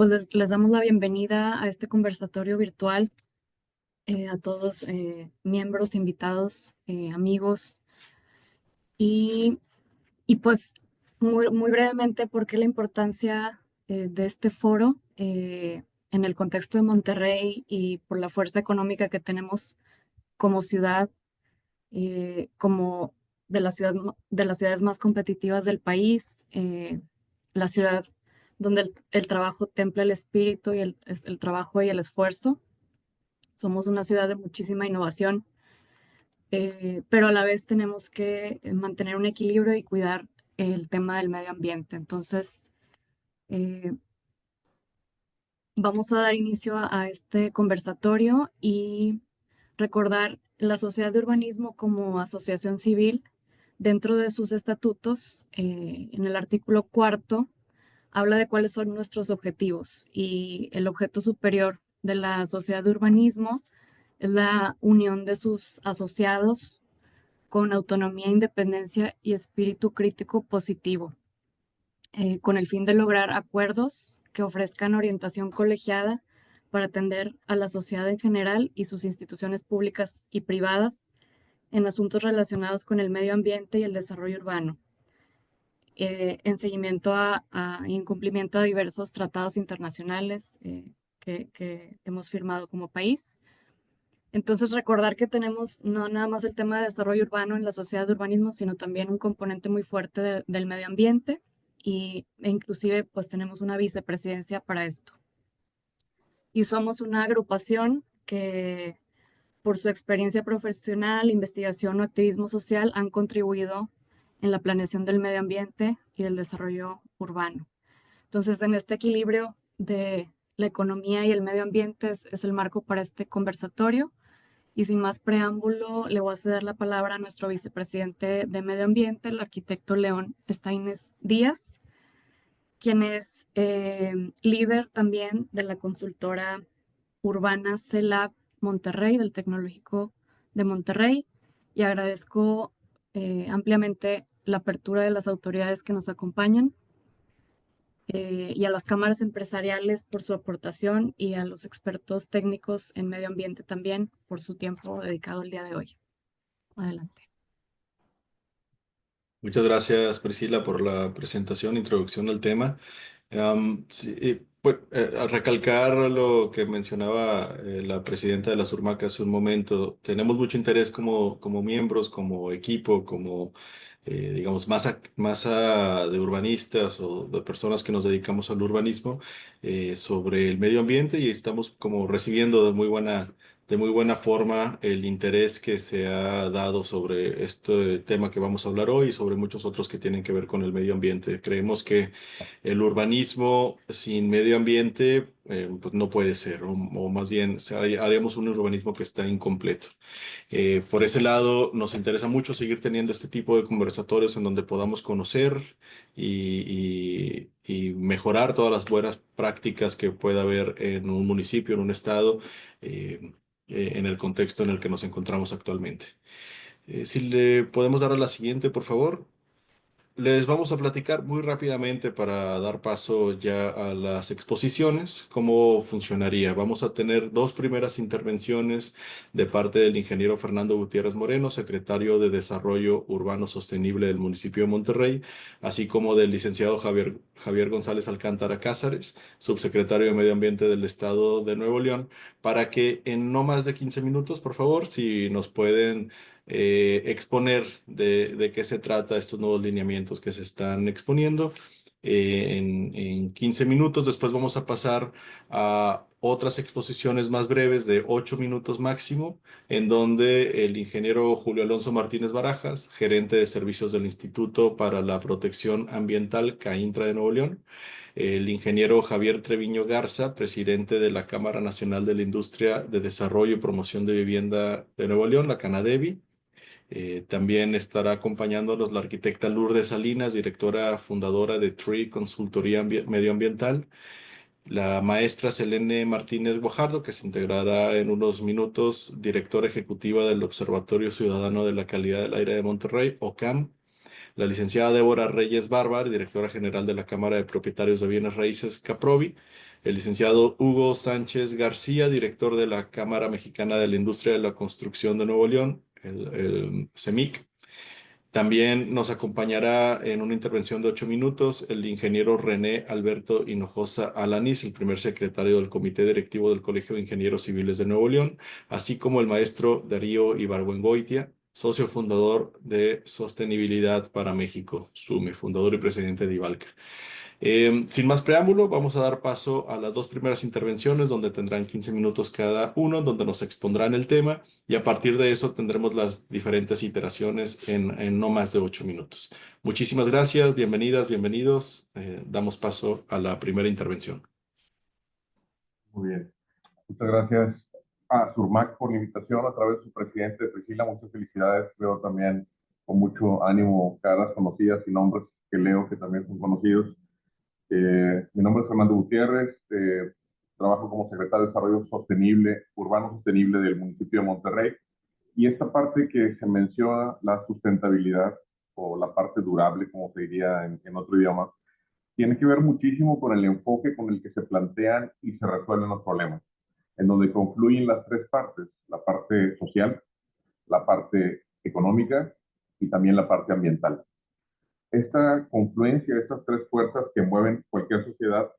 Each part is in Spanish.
Pues les damos la bienvenida a este conversatorio virtual, a todos miembros, invitados, amigos. Y, y pues muy brevemente, ¿por qué la importancia de este foro en el contexto de Monterrey y por la fuerza económica que tenemos como ciudad, como de las ciudades más competitivas del país, la ciudad donde el trabajo templa el espíritu y el trabajo y el esfuerzo? Somos una ciudad de muchísima innovación, pero a la vez tenemos que mantener un equilibrio y cuidar el tema del medio ambiente. Entonces, eh, vamos a dar inicio a este conversatorio y recordar la Sociedad de Urbanismo como asociación civil. Dentro de sus estatutos, en el artículo cuarto, habla de cuáles son nuestros objetivos, y el objeto superior de la Sociedad de Urbanismo es la unión de sus asociados con autonomía, independencia y espíritu crítico positivo, con el fin de lograr acuerdos que ofrezcan orientación colegiada para atender a la sociedad en general y sus instituciones públicas y privadas en asuntos relacionados con el medio ambiente y el desarrollo urbano, en seguimiento y en cumplimiento a diversos tratados internacionales que hemos firmado como país. Entonces, recordar que tenemos no nada más el tema de desarrollo urbano en la sociedad de urbanismo, sino también un componente muy fuerte del medio ambiente, e inclusive pues tenemos una vicepresidencia para esto. Y somos una agrupación que por su experiencia profesional, investigación o activismo social han contribuido en la planeación del medio ambiente y del desarrollo urbano. Entonces, en este equilibrio de la economía y el medio ambiente es el marco para este conversatorio. Y sin más preámbulo, le voy a ceder la palabra a nuestro vicepresidente de Medio Ambiente, el arquitecto León Estaines Díaz, quien es líder también de la consultora urbana CELAB Monterrey, del Tecnológico de Monterrey. Y agradezco ampliamente la apertura de las autoridades que nos acompañan, y a las cámaras empresariales por su aportación, y a los expertos técnicos en medio ambiente también por su tiempo dedicado el día de hoy. Adelante. Muchas gracias, Priscila, por la presentación, introducción al tema. Sí, pues, a recalcar lo que mencionaba la presidenta de la Surmac hace un momento, tenemos mucho interés como miembros, como equipo, como, digamos, masa de urbanistas o de personas que nos dedicamos al urbanismo, sobre el medio ambiente, y estamos como recibiendo de muy buena forma el interés que se ha dado sobre este tema que vamos a hablar hoy y sobre muchos otros que tienen que ver con el medio ambiente. Creemos que el urbanismo sin medio ambiente, pues no puede ser, o más bien haríamos un urbanismo que está incompleto. Por ese lado, nos interesa mucho seguir teniendo este tipo de conversatorios en donde podamos conocer y mejorar todas las buenas prácticas que pueda haber en un municipio, en un estado, eh, en el contexto en el que nos encontramos actualmente. Si le podemos dar a la siguiente, por favor. Les vamos a platicar muy rápidamente para dar paso ya a las exposiciones, cómo funcionaría. Vamos a tener dos primeras intervenciones de parte del ingeniero Fernando Gutiérrez Moreno, secretario de Desarrollo Urbano Sostenible del municipio de Monterrey, así como del licenciado Javier González Alcántara Cázares, subsecretario de Medio Ambiente del Estado de Nuevo León, para que en no más de 15 minutos, por favor, si nos pueden exponer de qué se trata estos nuevos lineamientos que se están exponiendo. En 15 minutos. Después vamos a pasar a otras exposiciones más breves de 8 minutos máximo, en donde el ingeniero Julio Alonso Martínez Barajas, gerente de servicios del Instituto para la Protección Ambiental CAINTRA de Nuevo León, el ingeniero Javier Treviño Garza, presidente de la Cámara Nacional de la Industria de Desarrollo y Promoción de Vivienda de Nuevo León, la CANADEVI. También estará acompañándonos la arquitecta Lourdes Salinas, directora fundadora de TREE Consultoría Medioambiental, la maestra Selene Martínez Guajardo, que se integrará en unos minutos, directora ejecutiva del Observatorio Ciudadano de la Calidad del Aire de Monterrey, OCAM, la licenciada Débora Reyes Bárbar, directora general de la Cámara de Propietarios de Bienes Raíces, CAPROBI, el licenciado Hugo Sánchez García, director de la Cámara Mexicana de la Industria de la Construcción de Nuevo León, el CEMIC. También nos acompañará en una intervención de 8 minutos el ingeniero René Alberto Hinojosa Alanis, el primer secretario del Comité Directivo del Colegio de Ingenieros Civiles de Nuevo León, así como el maestro Darío Ibargüengoitia, socio fundador de Sostenibilidad para México, SUME, fundador y presidente de IVALCA. Sin más preámbulo, vamos a dar paso a las dos primeras intervenciones, donde tendrán 15 minutos cada uno, donde nos expondrán el tema, y a partir de eso tendremos las diferentes iteraciones en no más de 8 minutos. Muchísimas gracias, bienvenidas, bienvenidos. Damos paso a la primera intervención. Muy bien. Muchas gracias a Surmac por la invitación a través de su presidente, Priscila. Muchas felicidades. Veo también con mucho ánimo caras conocidas y nombres que leo que también son conocidos. Mi nombre es Fernando Gutiérrez. Trabajo como secretario de Desarrollo Sostenible, Urbano Sostenible del municipio de Monterrey. Y esta parte que se menciona, la sustentabilidad o la parte durable, como se diría en otro idioma, tiene que ver muchísimo con el enfoque con el que se plantean y se resuelven los problemas, en donde confluyen las tres partes: la parte social, la parte económica y también la parte ambiental. Esta confluencia de estas tres fuerzas que mueven cualquier sociedad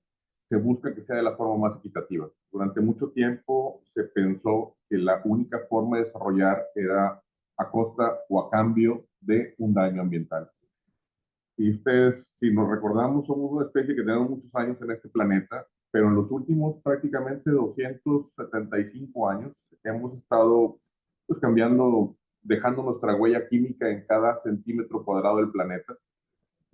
se busca que sea de la forma más equitativa. Durante mucho tiempo se pensó que la única forma de desarrollar era a costa o a cambio de un daño ambiental. Y ustedes, si nos recordamos, somos una especie que tenemos muchos años en este planeta, pero en los últimos prácticamente 275 años hemos estado pues, cambiando, dejando nuestra huella química en cada centímetro cuadrado del planeta.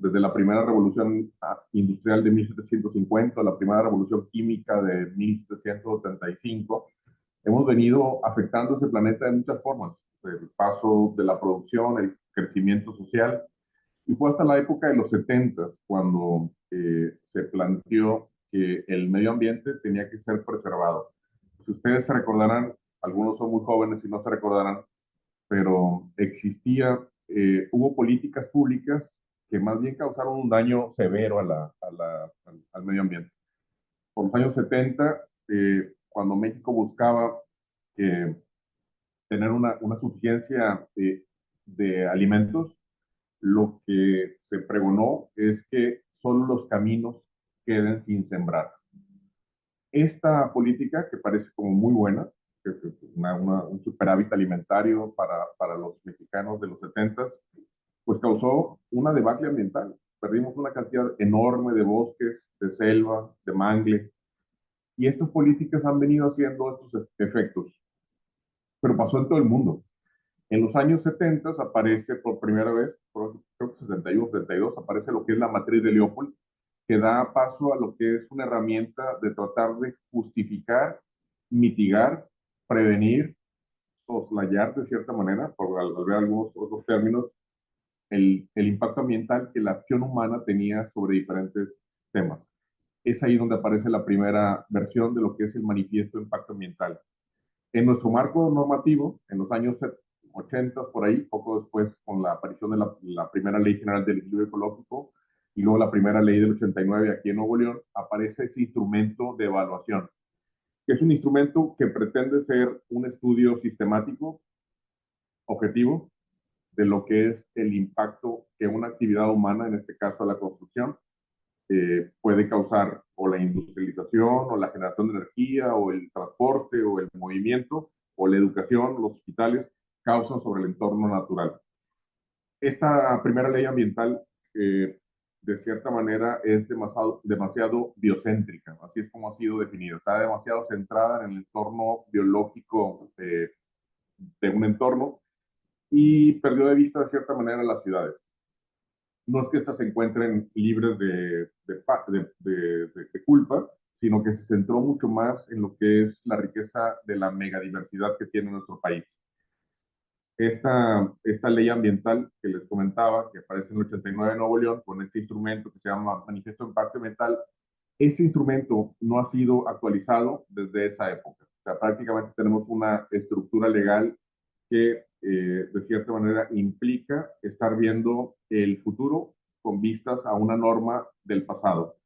Desde la primera revolución industrial de 1750 a la primera revolución química de 1775, hemos venido afectando ese planeta de muchas formas. El paso de la producción, el crecimiento social, y fue hasta la época de los 70 cuando se planteó que el medio ambiente tenía que ser preservado. Si ustedes se recordarán, algunos son muy jóvenes y no se recordarán, pero hubo políticas públicas que más bien causaron un daño severo al medio ambiente. Por los años 70, cuando México buscaba tener una suficiencia de alimentos, lo que se pregonó es que solo los caminos queden sin sembrar. Esta política, que parece como muy buena, que es un superávit alimentario para los mexicanos de los 70, pues causó una debacle ambiental. Perdimos una cantidad enorme de bosques, de selva, de mangle, y estas políticas han venido haciendo estos efectos. Pero pasó en todo el mundo. En los años 70 aparece por primera vez, creo que 71, 72, aparece lo que es la matriz de Leopold, que da paso a lo que es una herramienta de tratar de justificar, mitigar, prevenir, soslayar de cierta manera, por al ver algunos otros términos, el impacto ambiental que la acción humana tenía sobre diferentes temas. Es ahí donde aparece la primera versión de lo que es el manifiesto de impacto ambiental. En nuestro marco normativo, en los años 80, por ahí, poco después, con la aparición de la primera Ley General del Equilibrio Ecológico y luego la primera ley del 89 aquí en Nuevo León, aparece ese instrumento de evaluación, que es un instrumento que pretende ser un estudio sistemático, objetivo, de lo que es el impacto que una actividad humana, en este caso la construcción, puede causar, o la industrialización, o la generación de energía, o el transporte, o el movimiento, o la educación, los hospitales, causan sobre el entorno natural. Esta primera ley ambiental, de cierta manera, es demasiado biocéntrica, así es como ha sido definida. Está demasiado centrada en el entorno biológico de un entorno y perdió de vista, de cierta manera, las ciudades. No es que éstas se encuentren libres de culpa, sino que se centró mucho más en lo que es la riqueza de la megadiversidad que tiene nuestro país. Esta ley ambiental que les comentaba, que aparece en el 89 de Nuevo León, con este instrumento que se llama Manifiesto de Impacto Ambiental, ese instrumento no ha sido actualizado desde esa época. O sea, prácticamente tenemos una estructura legal que de cierta manera implica estar viendo el futuro con vistas a una norma del pasado.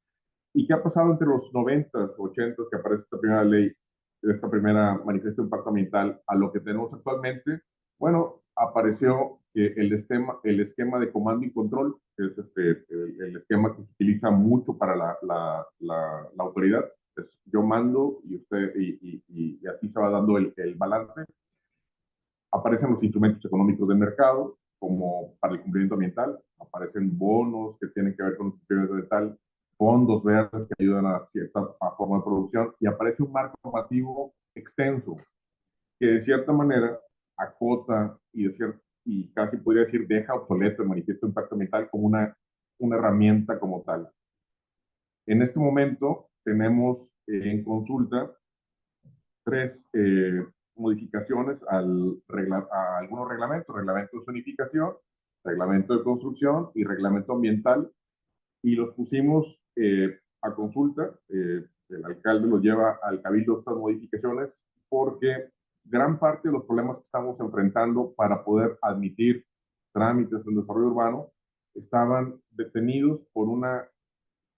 ¿Y qué ha pasado entre los 90s, 80s, que aparece esta primera ley, esta primera manifiesto de impacto ambiental, a lo que tenemos actualmente? Bueno, apareció el esquema de comando y control, que es el esquema que se utiliza mucho para la autoridad. Es yo mando y usted, y así se va dando el balance. Aparecen los instrumentos económicos de mercado, como para el cumplimiento ambiental, aparecen bonos que tienen que ver con el cumplimiento ambiental, fondos verdes que ayudan a cierta forma de producción, y aparece un marco normativo extenso que de cierta manera acota y casi podría decir deja obsoleto el manifiesto de impacto ambiental como una herramienta como tal. En este momento tenemos en consulta tres modificaciones a algunos reglamentos: reglamento de zonificación, reglamento de construcción y reglamento ambiental, y los pusimos a consulta. El alcalde los lleva al cabildo estas modificaciones porque gran parte de los problemas que estamos enfrentando para poder admitir trámites en desarrollo urbano estaban detenidos por una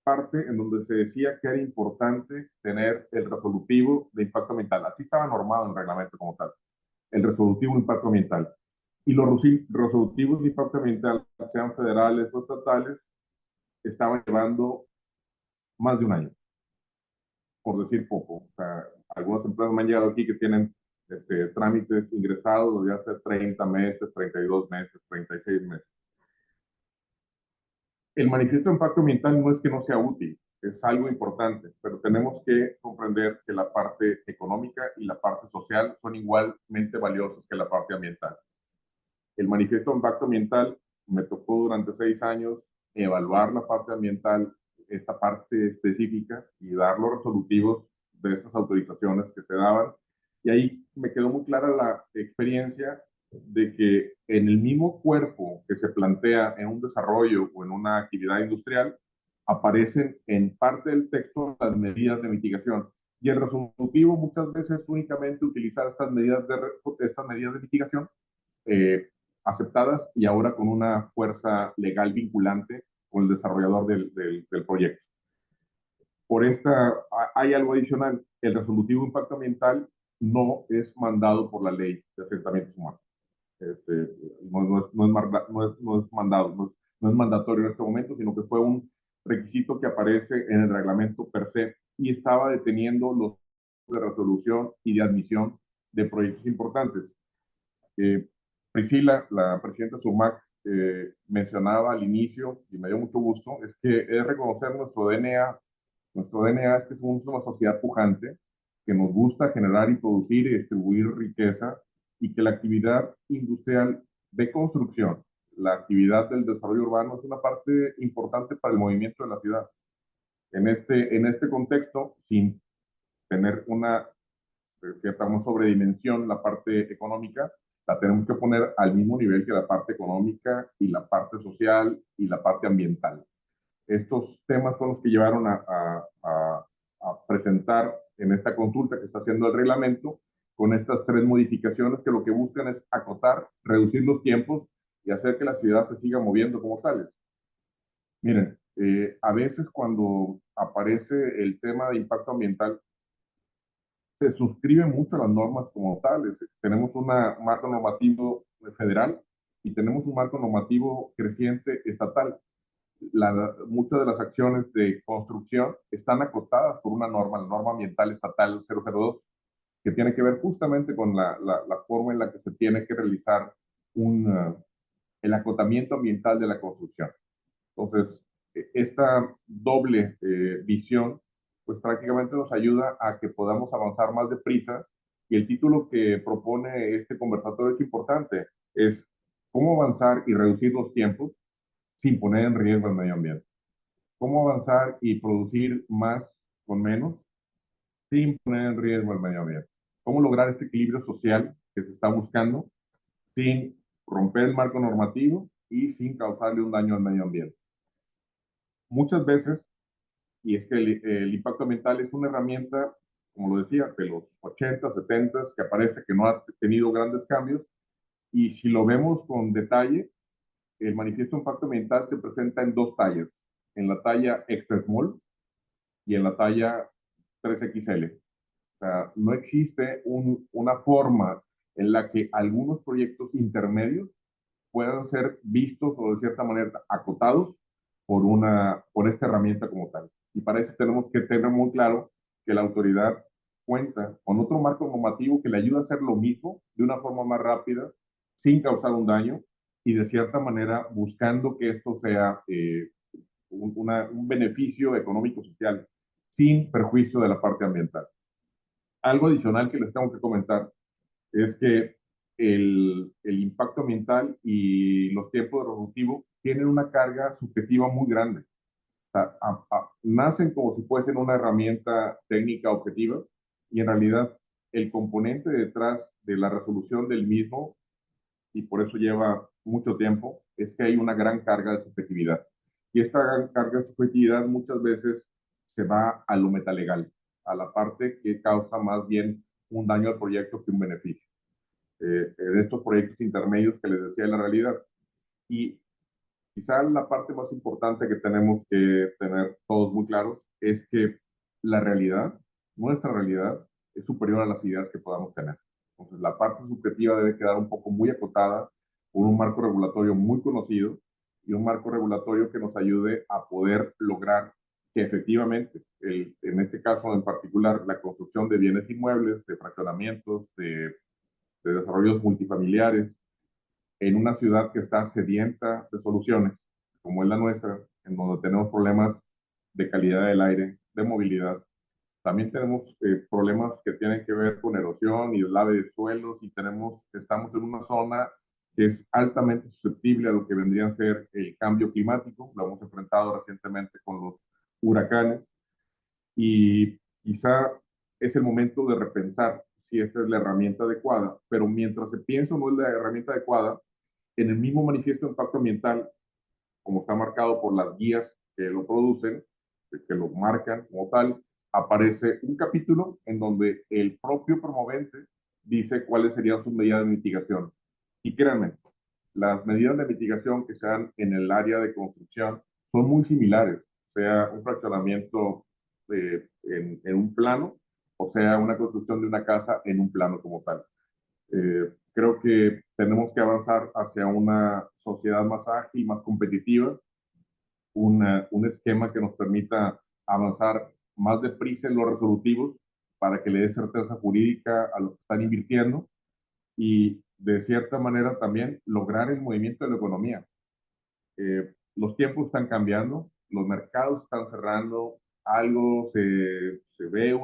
parte en donde se decía que era importante tener el resolutivo de impacto ambiental. Así estaba normado en el reglamento como tal, el resolutivo de impacto ambiental. Y los resolutivos de impacto ambiental, sean federales o estatales, estaban llevando más de un año, por decir poco. O sea, algunas empresas me han llegado aquí que tienen trámites ingresados desde hace 30 meses, 32 meses, 36 meses. El manifiesto de impacto ambiental no es que no sea útil, es algo importante, pero tenemos que comprender que la parte económica y la parte social son igualmente valiosas que la parte ambiental. El manifiesto de impacto ambiental me tocó durante 6 años evaluar la parte ambiental, esta parte específica, y dar los resolutivos de estas autorizaciones que se daban. Y ahí me quedó muy clara la experiencia de que en el mismo cuerpo que se plantea en un desarrollo o en una actividad industrial, aparecen en parte del texto las medidas de mitigación. Y el resolutivo muchas veces únicamente utilizar estas medidas de mitigación eh, aceptadas y ahora con una fuerza legal vinculante con el desarrollador del proyecto. Hay algo adicional: el resolutivo de impacto ambiental no es mandado por la ley de asentamientos humanos. No es mandado, no es mandatorio en este momento, sino que fue un requisito que aparece en el reglamento per se y estaba deteniendo los de resolución y de admisión de proyectos importantes. Priscila, la presidenta Sumac, mencionaba al inicio, y me dio mucho gusto, es que es reconocer nuestro DNA. Nuestro DNA es que somos una sociedad pujante, que nos gusta generar y producir y distribuir riqueza, y que la actividad industrial de construcción, la actividad del desarrollo urbano, es una parte importante para el movimiento de la ciudad. En este contexto, sin tener una cierta sobredimensión, la parte económica, la tenemos que poner al mismo nivel que la parte económica y la parte social y la parte ambiental. Estos temas son los que llevaron a presentar en esta consulta que está haciendo el reglamento, con estas tres modificaciones que lo que buscan es acotar, reducir los tiempos y hacer que la ciudad se siga moviendo como tales. Miren, a veces cuando aparece el tema de impacto ambiental, se suscribe mucho a las normas como tales. Tenemos un marco normativo federal y tenemos un marco normativo creciente estatal. Muchas de las acciones de construcción están acotadas por una norma, la norma ambiental estatal 002, que tiene que ver justamente con la forma en la que se tiene que realizar el acotamiento ambiental de la construcción. Entonces, esta doble visión, pues prácticamente nos ayuda a que podamos avanzar más deprisa. Y el título que propone este conversatorio es importante: es cómo avanzar y reducir los tiempos sin poner en riesgo el medio ambiente. Cómo avanzar y producir más con menos sin poner en riesgo el medio ambiente. Cómo lograr este equilibrio social que se está buscando sin romper el marco normativo y sin causarle un daño al medio ambiente. Muchas veces, y es que el impacto ambiental es una herramienta, como lo decía, de los 80, 70, que aparece que no ha tenido grandes cambios, y si lo vemos con detalle, el manifiesto de impacto ambiental se presenta en dos tallas: en la talla extra small, y en la talla 3XL. O sea, no existe una forma en la que algunos proyectos intermedios puedan ser vistos o de cierta manera acotados por esta herramienta como tal. Y para eso tenemos que tener muy claro que la autoridad cuenta con otro marco normativo que le ayuda a hacer lo mismo de una forma más rápida, sin causar un daño y de cierta manera buscando que esto sea un beneficio económico-social sin perjuicio de la parte ambiental. Algo adicional que les tengo que comentar es que el impacto ambiental y los tiempos de resolutivo tienen una carga subjetiva muy grande. O sea, nacen como si fuesen una herramienta técnica objetiva y en realidad el componente detrás de la resolución del mismo, y por eso lleva mucho tiempo, es que hay una gran carga de subjetividad. Y esta gran carga de subjetividad muchas veces se va a lo metalegal, a la parte que causa más bien un daño al proyecto que un beneficio de estos proyectos intermedios que les decía de la realidad. Y quizá la parte más importante que tenemos que tener todos muy claros es que la realidad, nuestra realidad, es superior a las ideas que podamos tener. Entonces, la parte subjetiva debe quedar un poco muy acotada por un marco regulatorio muy conocido y un marco regulatorio que nos ayude a poder lograr que efectivamente, en este caso en particular, la construcción de bienes inmuebles, de fraccionamientos, de desarrollos multifamiliares, en una ciudad que está sedienta de soluciones, como es la nuestra, en donde tenemos problemas de calidad del aire, de movilidad. También tenemos problemas que tienen que ver con erosión y deslave de suelos y estamos en una zona que es altamente susceptible a lo que vendría a ser el cambio climático. Lo hemos enfrentado recientemente con los huracanes y quizá es el momento de repensar si esta es la herramienta adecuada, pero mientras se piensa no es la herramienta adecuada, en el mismo manifiesto de impacto ambiental, como está marcado por las guías que lo producen, que lo marcan como tal, aparece un capítulo en donde el propio promovente dice cuáles serían sus medidas de mitigación. Y créanme, las medidas de mitigación que se dan en el área de construcción son muy similares, sea un fraccionamiento en un plano o sea una construcción de una casa en un plano como tal. Creo que tenemos que avanzar hacia una sociedad más ágil, más competitiva, un esquema que nos permita avanzar más deprisa en los resolutivos para que le dé certeza jurídica a los que están invirtiendo y de cierta manera también lograr el movimiento de la economía. Los tiempos están cambiando, los mercados están cerrando, algo se ve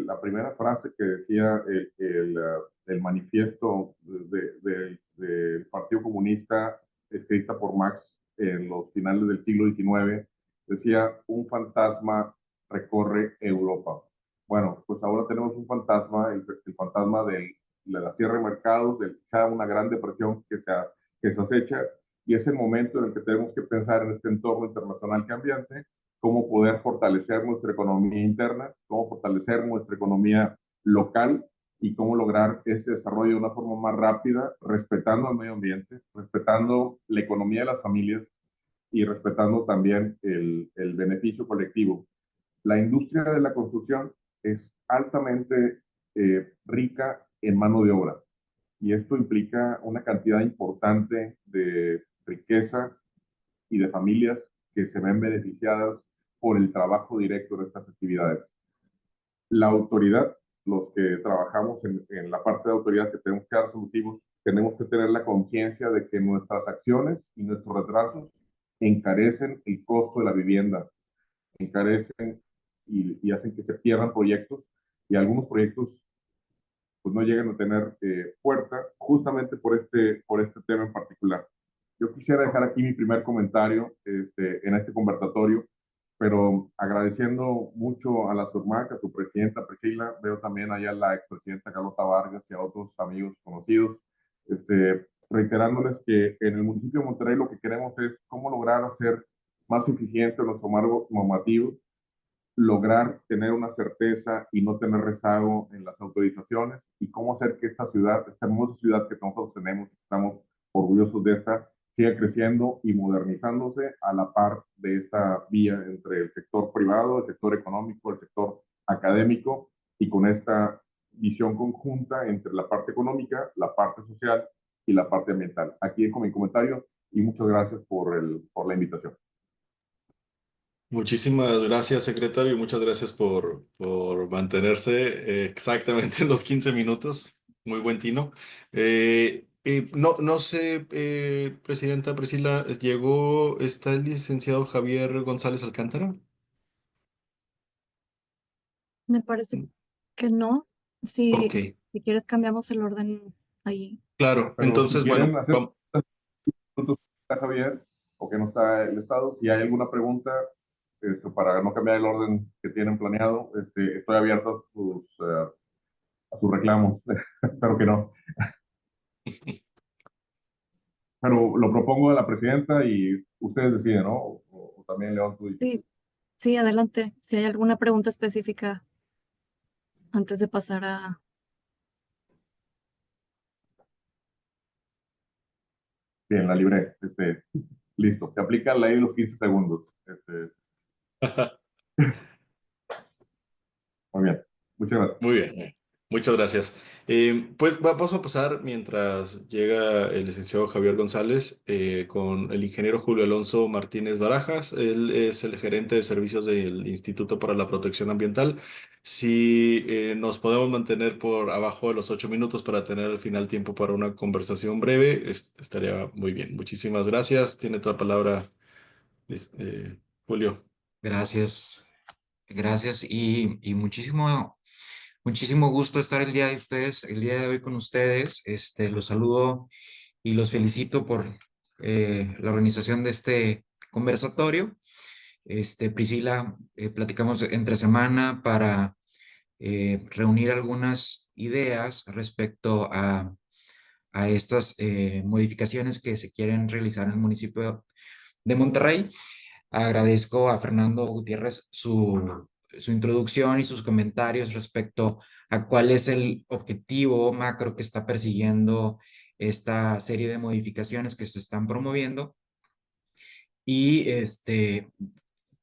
la primera frase que decía el manifiesto del Partido Comunista, escrita por Marx en los finales del siglo XIX, decía, un fantasma recorre Europa. Bueno, pues ahora tenemos un fantasma, el fantasma de la cierre de mercados, de una gran depresión que se acecha, y es el momento en el que tenemos que pensar en este entorno internacional cambiante cómo poder fortalecer nuestra economía interna, cómo fortalecer nuestra economía local y cómo lograr ese desarrollo de una forma más rápida, respetando el medio ambiente, respetando la economía de las familias y respetando también el beneficio colectivo. La industria de la construcción es altamente rica en mano de obra y esto implica una cantidad importante de riqueza y de familias que se ven beneficiadas por el trabajo directo de estas actividades. La autoridad, los que trabajamos en la parte de autoridad que tenemos que dar resolutivos, tenemos que tener la conciencia de que nuestras acciones y nuestros retrasos encarecen el costo de la vivienda, encarecen y hacen que se pierdan proyectos y algunos proyectos pues no llegan a tener fuerza justamente por este tema en particular. Yo quisiera dejar aquí mi primer comentario en este conversatorio, pero agradeciendo mucho a la SURMAC, a su presidenta Priscila, veo también allá a la expresidenta Carlota Vargas y a otros amigos conocidos, reiterándoles que en el municipio de Monterrey lo que queremos es cómo lograr hacer más eficiente nuestro marco normativo, lograr tener una certeza y no tener rezago en las autorizaciones y cómo hacer que esta ciudad, esta hermosa ciudad que nosotros tenemos, estamos orgullosos de esta, siga creciendo y modernizándose a la par de esta vía entre el sector privado, el sector económico, el sector académico, y con esta visión conjunta entre la parte económica, la parte social y la parte ambiental. Aquí dejo mi comentario y muchas gracias por la invitación. Muchísimas gracias, secretario, y muchas gracias por mantenerse exactamente en los 15 minutos. Muy buen tino. No sé, Presidenta Priscila, ¿está el licenciado Javier González Alcántara? Me parece que no. Ok, Si quieres cambiamos el orden ahí. claro. Pero si Entonces, quieren bueno, hacer minutos que está Javier o que no está el Estado, si hay alguna pregunta, para no cambiar el orden que tienen planeado, estoy abierto a sus reclamos. Espero que no. Pero lo propongo a la presidenta y ustedes deciden, ¿no? O también León, tú dices. Sí, sí, adelante. Si hay alguna pregunta específica antes de pasar a... Bien, la libré. Listo. Se aplica la ley de los 15 segundos. Muy bien. Muchas gracias. muy bien, muchas gracias. Pues vamos a pasar mientras llega el licenciado Javier González con el ingeniero Julio Alonso Martínez Barajas. Él es el gerente de servicios del Instituto para la Protección Ambiental. Si nos podemos mantener por abajo de los 8 minutos para tener al final tiempo para una conversación breve, estaría muy bien. Muchísimas gracias. Tiene toda la palabra, Julio. Gracias, gracias y muchísimo gusto estar el día de hoy con ustedes. Los saludo y los felicito por la organización de este conversatorio. Priscila, platicamos entre semana para reunir algunas ideas respecto a estas modificaciones que se quieren realizar en el municipio de Monterrey. Agradezco a Fernando Gutiérrez su introducción y sus comentarios respecto a cuál es el objetivo macro que está persiguiendo esta serie de modificaciones que se están promoviendo. Y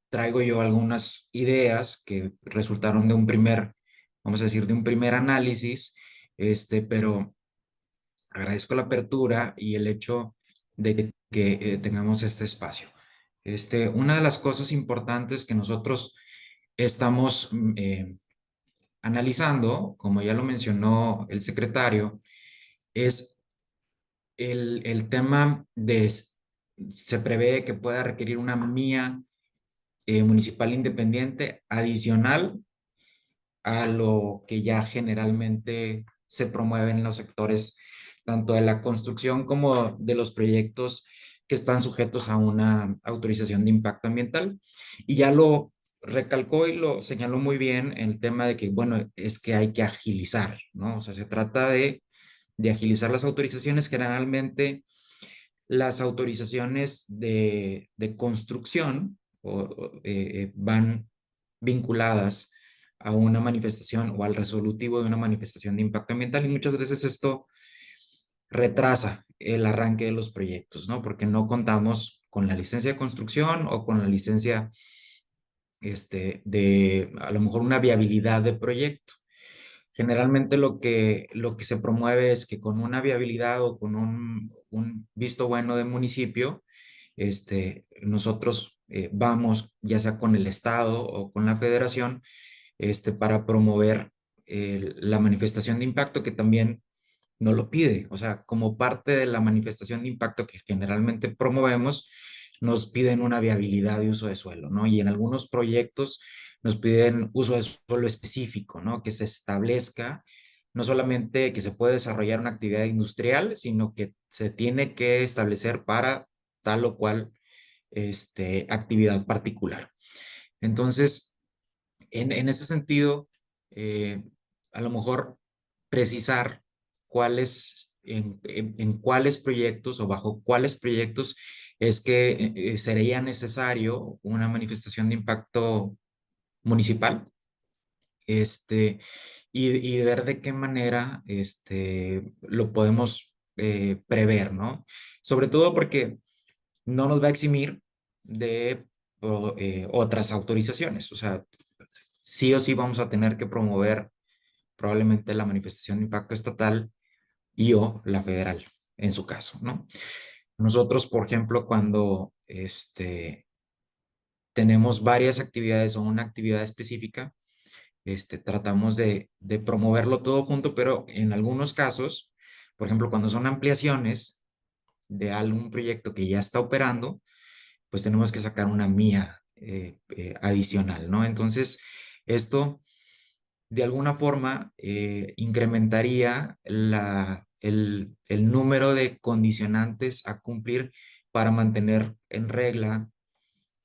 traigo yo algunas ideas que resultaron de un primer, vamos a decir, de un primer análisis, pero agradezco la apertura y el hecho de que tengamos este espacio. Una de las cosas importantes que nosotros estamos analizando, como ya lo mencionó el secretario, es el tema se prevé que pueda requerir una mía municipal independiente adicional a lo que ya generalmente se promueve en los sectores tanto de la construcción como de los proyectos que están sujetos a una autorización de impacto ambiental. Y ya lo recalcó y lo señaló muy bien en el tema de que, bueno, es que hay que agilizar, ¿no? O sea, se trata de agilizar las autorizaciones. Generalmente las autorizaciones de construcción van vinculadas a una manifestación o al resolutivo de una manifestación de impacto ambiental, y muchas veces esto retrasa el arranque de los proyectos, ¿no? Porque no contamos con la licencia de construcción o con la licencia de a lo mejor una viabilidad de proyecto. Generalmente lo que se promueve es que con una viabilidad o con un visto bueno de municipio, nosotros vamos ya sea con el estado o con la federación, para promover la manifestación de impacto que también no lo pide. O sea, como parte de la manifestación de impacto que generalmente promovemos, nos piden una viabilidad de uso de suelo, ¿no? Y en algunos proyectos nos piden uso de suelo específico, ¿no? Que se establezca no solamente que se puede desarrollar una actividad industrial, sino que se tiene que establecer para tal o cual actividad particular. Entonces, en ese sentido, eh, a lo mejor precisar en cuáles proyectos o bajo cuáles proyectos es que sería necesario una manifestación de impacto municipal, y ver de qué manera lo podemos prever, ¿no? Sobre todo porque no nos va a eximir de otras autorizaciones. O sea, sí o sí vamos a tener que promover probablemente la manifestación de impacto estatal y o la federal, en su caso, ¿no? Nosotros, por ejemplo, cuando tenemos varias actividades o una actividad específica, tratamos de promoverlo todo junto, pero en algunos casos, por ejemplo, cuando son ampliaciones de algún proyecto que ya está operando, pues tenemos que sacar una mía adicional, ¿no? Entonces, esto de alguna forma incrementaría el número de condicionantes a cumplir para mantener en regla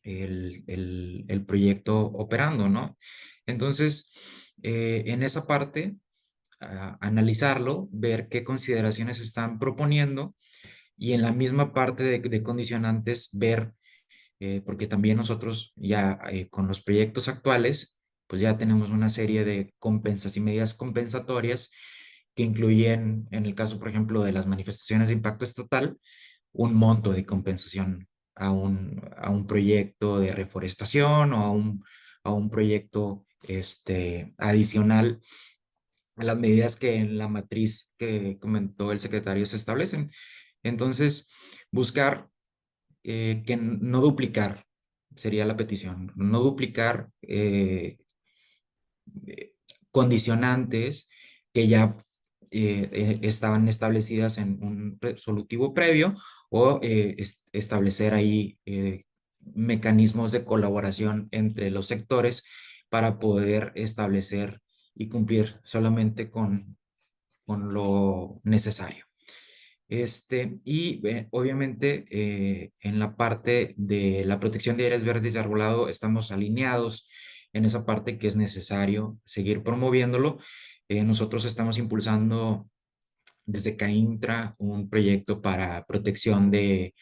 el proyecto operando, ¿no? Entonces, en esa parte, analizarlo, ver qué consideraciones están proponiendo y en la misma parte de condicionantes ver, porque también nosotros ya con los proyectos actuales, pues ya tenemos una serie de compensas y medidas compensatorias que incluyen, en el caso, por ejemplo, de las manifestaciones de impacto estatal, un monto de compensación a un proyecto de reforestación o a un proyecto adicional a las medidas que en la matriz que comentó el secretario se establecen. Entonces, buscar que no duplicar sería la petición, no duplicar eh, condicionantes que ya estaban establecidas en un resolutivo previo o establecer ahí mecanismos de colaboración entre los sectores para poder establecer y cumplir solamente con lo necesario. Obviamente en la parte de la protección de áreas verdes y arbolado estamos alineados en esa parte que es necesario seguir promoviéndolo. Nosotros estamos impulsando desde CAINTRA un proyecto para protección de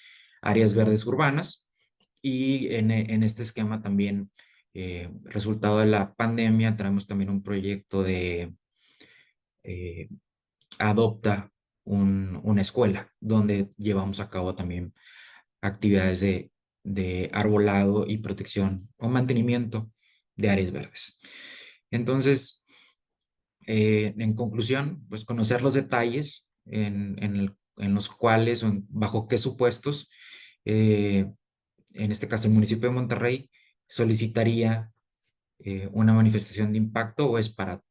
áreas verdes urbanas y en este esquema también, resultado de la pandemia, traemos también un proyecto de eh, adopta una escuela donde llevamos a cabo también actividades de arbolado y protección o mantenimiento de áreas verdes. Entonces, en conclusión, pues conocer los detalles en los cuales o bajo qué supuestos, eh, en este caso el municipio de Monterrey, solicitaría una manifestación de impacto o es para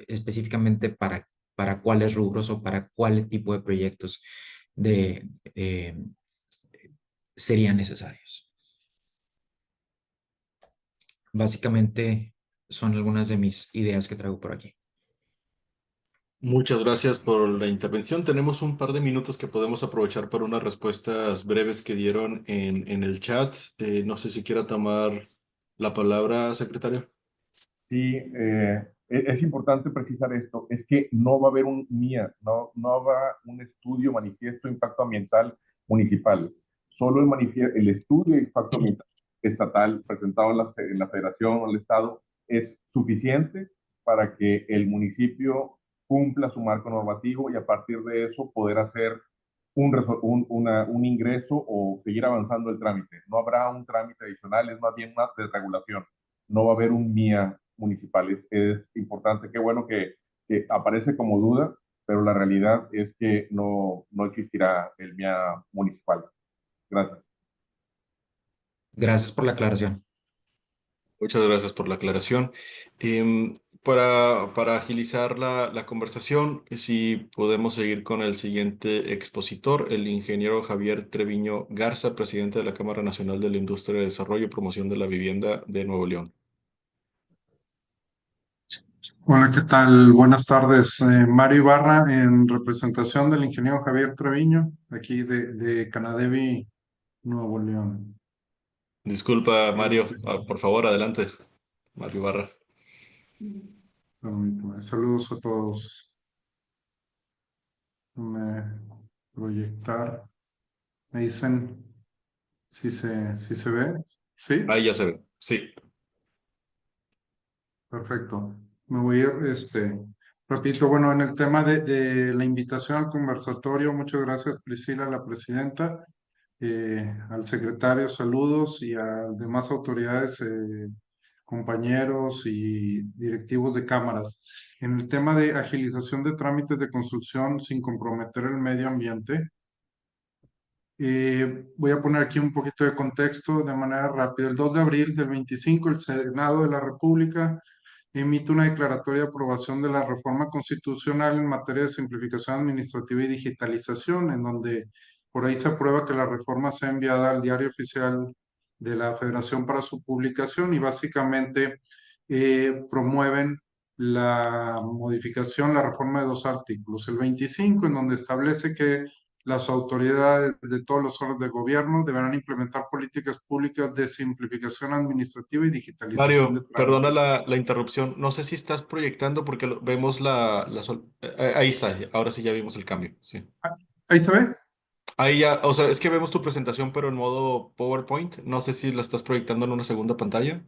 específicamente para cuáles rubros o para cuál tipo de proyectos de, eh, serían necesarios. Básicamente son algunas de mis ideas que traigo por aquí. Muchas gracias por la intervención. Tenemos un par de minutos que podemos aprovechar para unas respuestas breves que dieron en el chat. No sé si quiera tomar la palabra, secretario. Sí, es importante precisar esto, es que no va a haber un MIA, no va un estudio manifiesto de impacto ambiental municipal, solo el estudio de impacto ambiental estatal presentado en la federación o el estado es suficiente para que el municipio cumpla su marco normativo y a partir de eso poder hacer un ingreso o seguir avanzando el trámite. No habrá un trámite adicional, es más bien una desregulación. No va a haber un MIA municipal. Es importante, qué bueno que aparece como duda, pero la realidad es que no existirá el MIA municipal. Gracias. Gracias por la aclaración. Muchas gracias por la aclaración. Em, para agilizar la conversación, si podemos seguir con el siguiente expositor, el ingeniero Javier Treviño Garza, presidente de la Cámara Nacional de la Industria de Desarrollo y Promoción de la Vivienda de Nuevo León. Hola, ¿qué tal? Buenas tardes. Mario Ibarra, en representación del ingeniero Javier Treviño, aquí de Canadevi, Nuevo León. Disculpa, Mario. Por favor, adelante. Mario Barra. Permítame. Saludos a todos. Déjame proyectar. Me dicen si se ve. ¿Sí? Ahí ya se ve. Sí. Perfecto. Me voy a, repito, bueno, en el tema de la invitación al conversatorio, muchas gracias Priscila, la presidenta. al secretario, saludos, y a demás autoridades, compañeros y directivos de cámaras. En el tema de agilización de trámites de construcción sin comprometer el medio ambiente, voy a poner aquí un poquito de contexto de manera rápida. El 2 de abril del 25, el Senado de la República emite una declaratoria de aprobación de la reforma constitucional en materia de simplificación administrativa y digitalización, en donde por ahí se aprueba que la reforma sea enviada al Diario Oficial de la Federación para su publicación, y básicamente promueven la modificación, la reforma de dos artículos. El 25, en donde establece que las autoridades de todos los órdenes de gobierno deberán implementar políticas públicas de simplificación administrativa y digitalización de Mario, perdona trámites. la interrupción. No sé si estás proyectando porque vemos ahí está, ahora sí ya vimos el cambio. Sí. Ah, ¿ahí se ve? Ahí ya, o sea, es que vemos tu presentación, pero en modo PowerPoint. No sé si la estás proyectando en una segunda pantalla.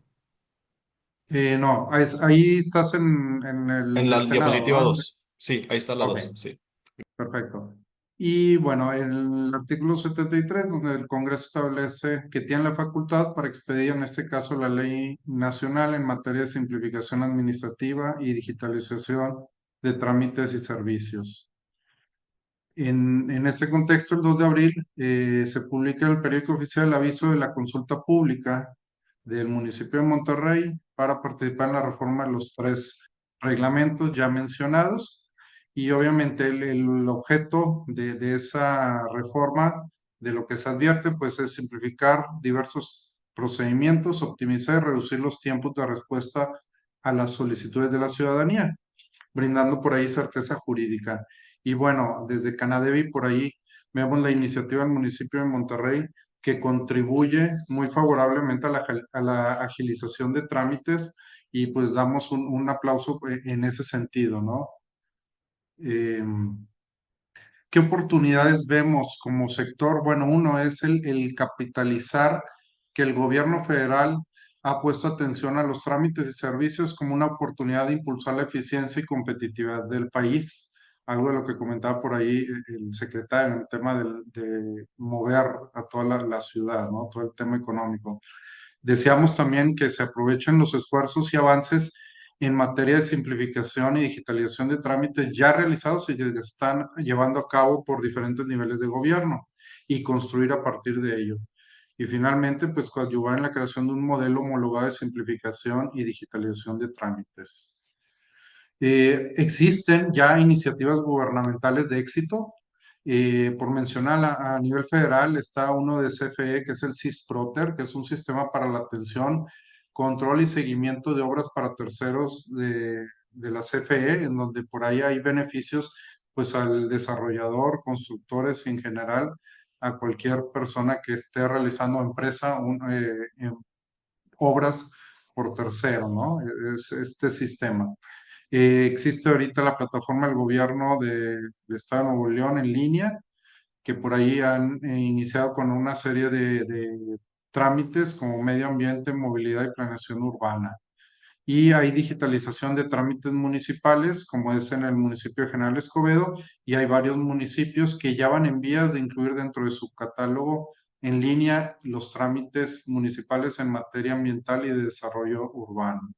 No, ahí estás en En el la del Senado, diapositiva ¿no? 2. Sí, ahí está la Ok, 2. Sí. perfecto. Y bueno, el artículo 73, donde el Congreso establece que tiene la facultad para expedir, en este caso, la ley nacional en materia de simplificación administrativa y digitalización de trámites y servicios. En ese contexto, el 2 de abril se publica en el periódico oficial el aviso de la consulta pública del municipio de Monterrey para participar en la reforma de los tres reglamentos ya mencionados. Y obviamente el objeto de esa reforma, de lo que se advierte, pues es simplificar diversos procedimientos, optimizar y reducir los tiempos de respuesta a las solicitudes de la ciudadanía, brindando por ahí certeza jurídica. Y bueno, desde Canadevi por ahí vemos la iniciativa del municipio de Monterrey, que contribuye muy favorablemente a la agilización de trámites, y pues damos un aplauso en ese sentido, ¿no? ¿Qué oportunidades vemos como sector? Bueno, uno es el capitalizar que el gobierno federal ha puesto atención a los trámites y servicios como una oportunidad de impulsar la eficiencia y competitividad del país. Algo de lo que comentaba por ahí el secretario en el tema de mover a toda la ciudad, ¿no? Todo el tema económico. Deseamos también que se aprovechen los esfuerzos y avances en materia de simplificación y digitalización de trámites ya realizados y que se están llevando a cabo por diferentes niveles de gobierno, y construir a partir de ello. Y finalmente, pues coadyuvar en la creación de un modelo homologado de simplificación y digitalización de trámites. Existen ya iniciativas gubernamentales de éxito. Por mencionar, a nivel federal está uno de CFE, que es el SISPROTER, que es un sistema para la atención, control y seguimiento de obras para terceros de la CFE, en donde por ahí hay beneficios pues al desarrollador, constructores y en general a cualquier persona que esté realizando obras por tercero, ¿no? Es este sistema. Existe ahorita la plataforma del gobierno del Estado de Nuevo León en línea, que por ahí han iniciado con una serie de trámites como medio ambiente, movilidad y planeación urbana. Y hay digitalización de trámites municipales, como es en el municipio de General Escobedo, y hay varios municipios que ya van en vías de incluir dentro de su catálogo en línea los trámites municipales en materia ambiental y de desarrollo urbano.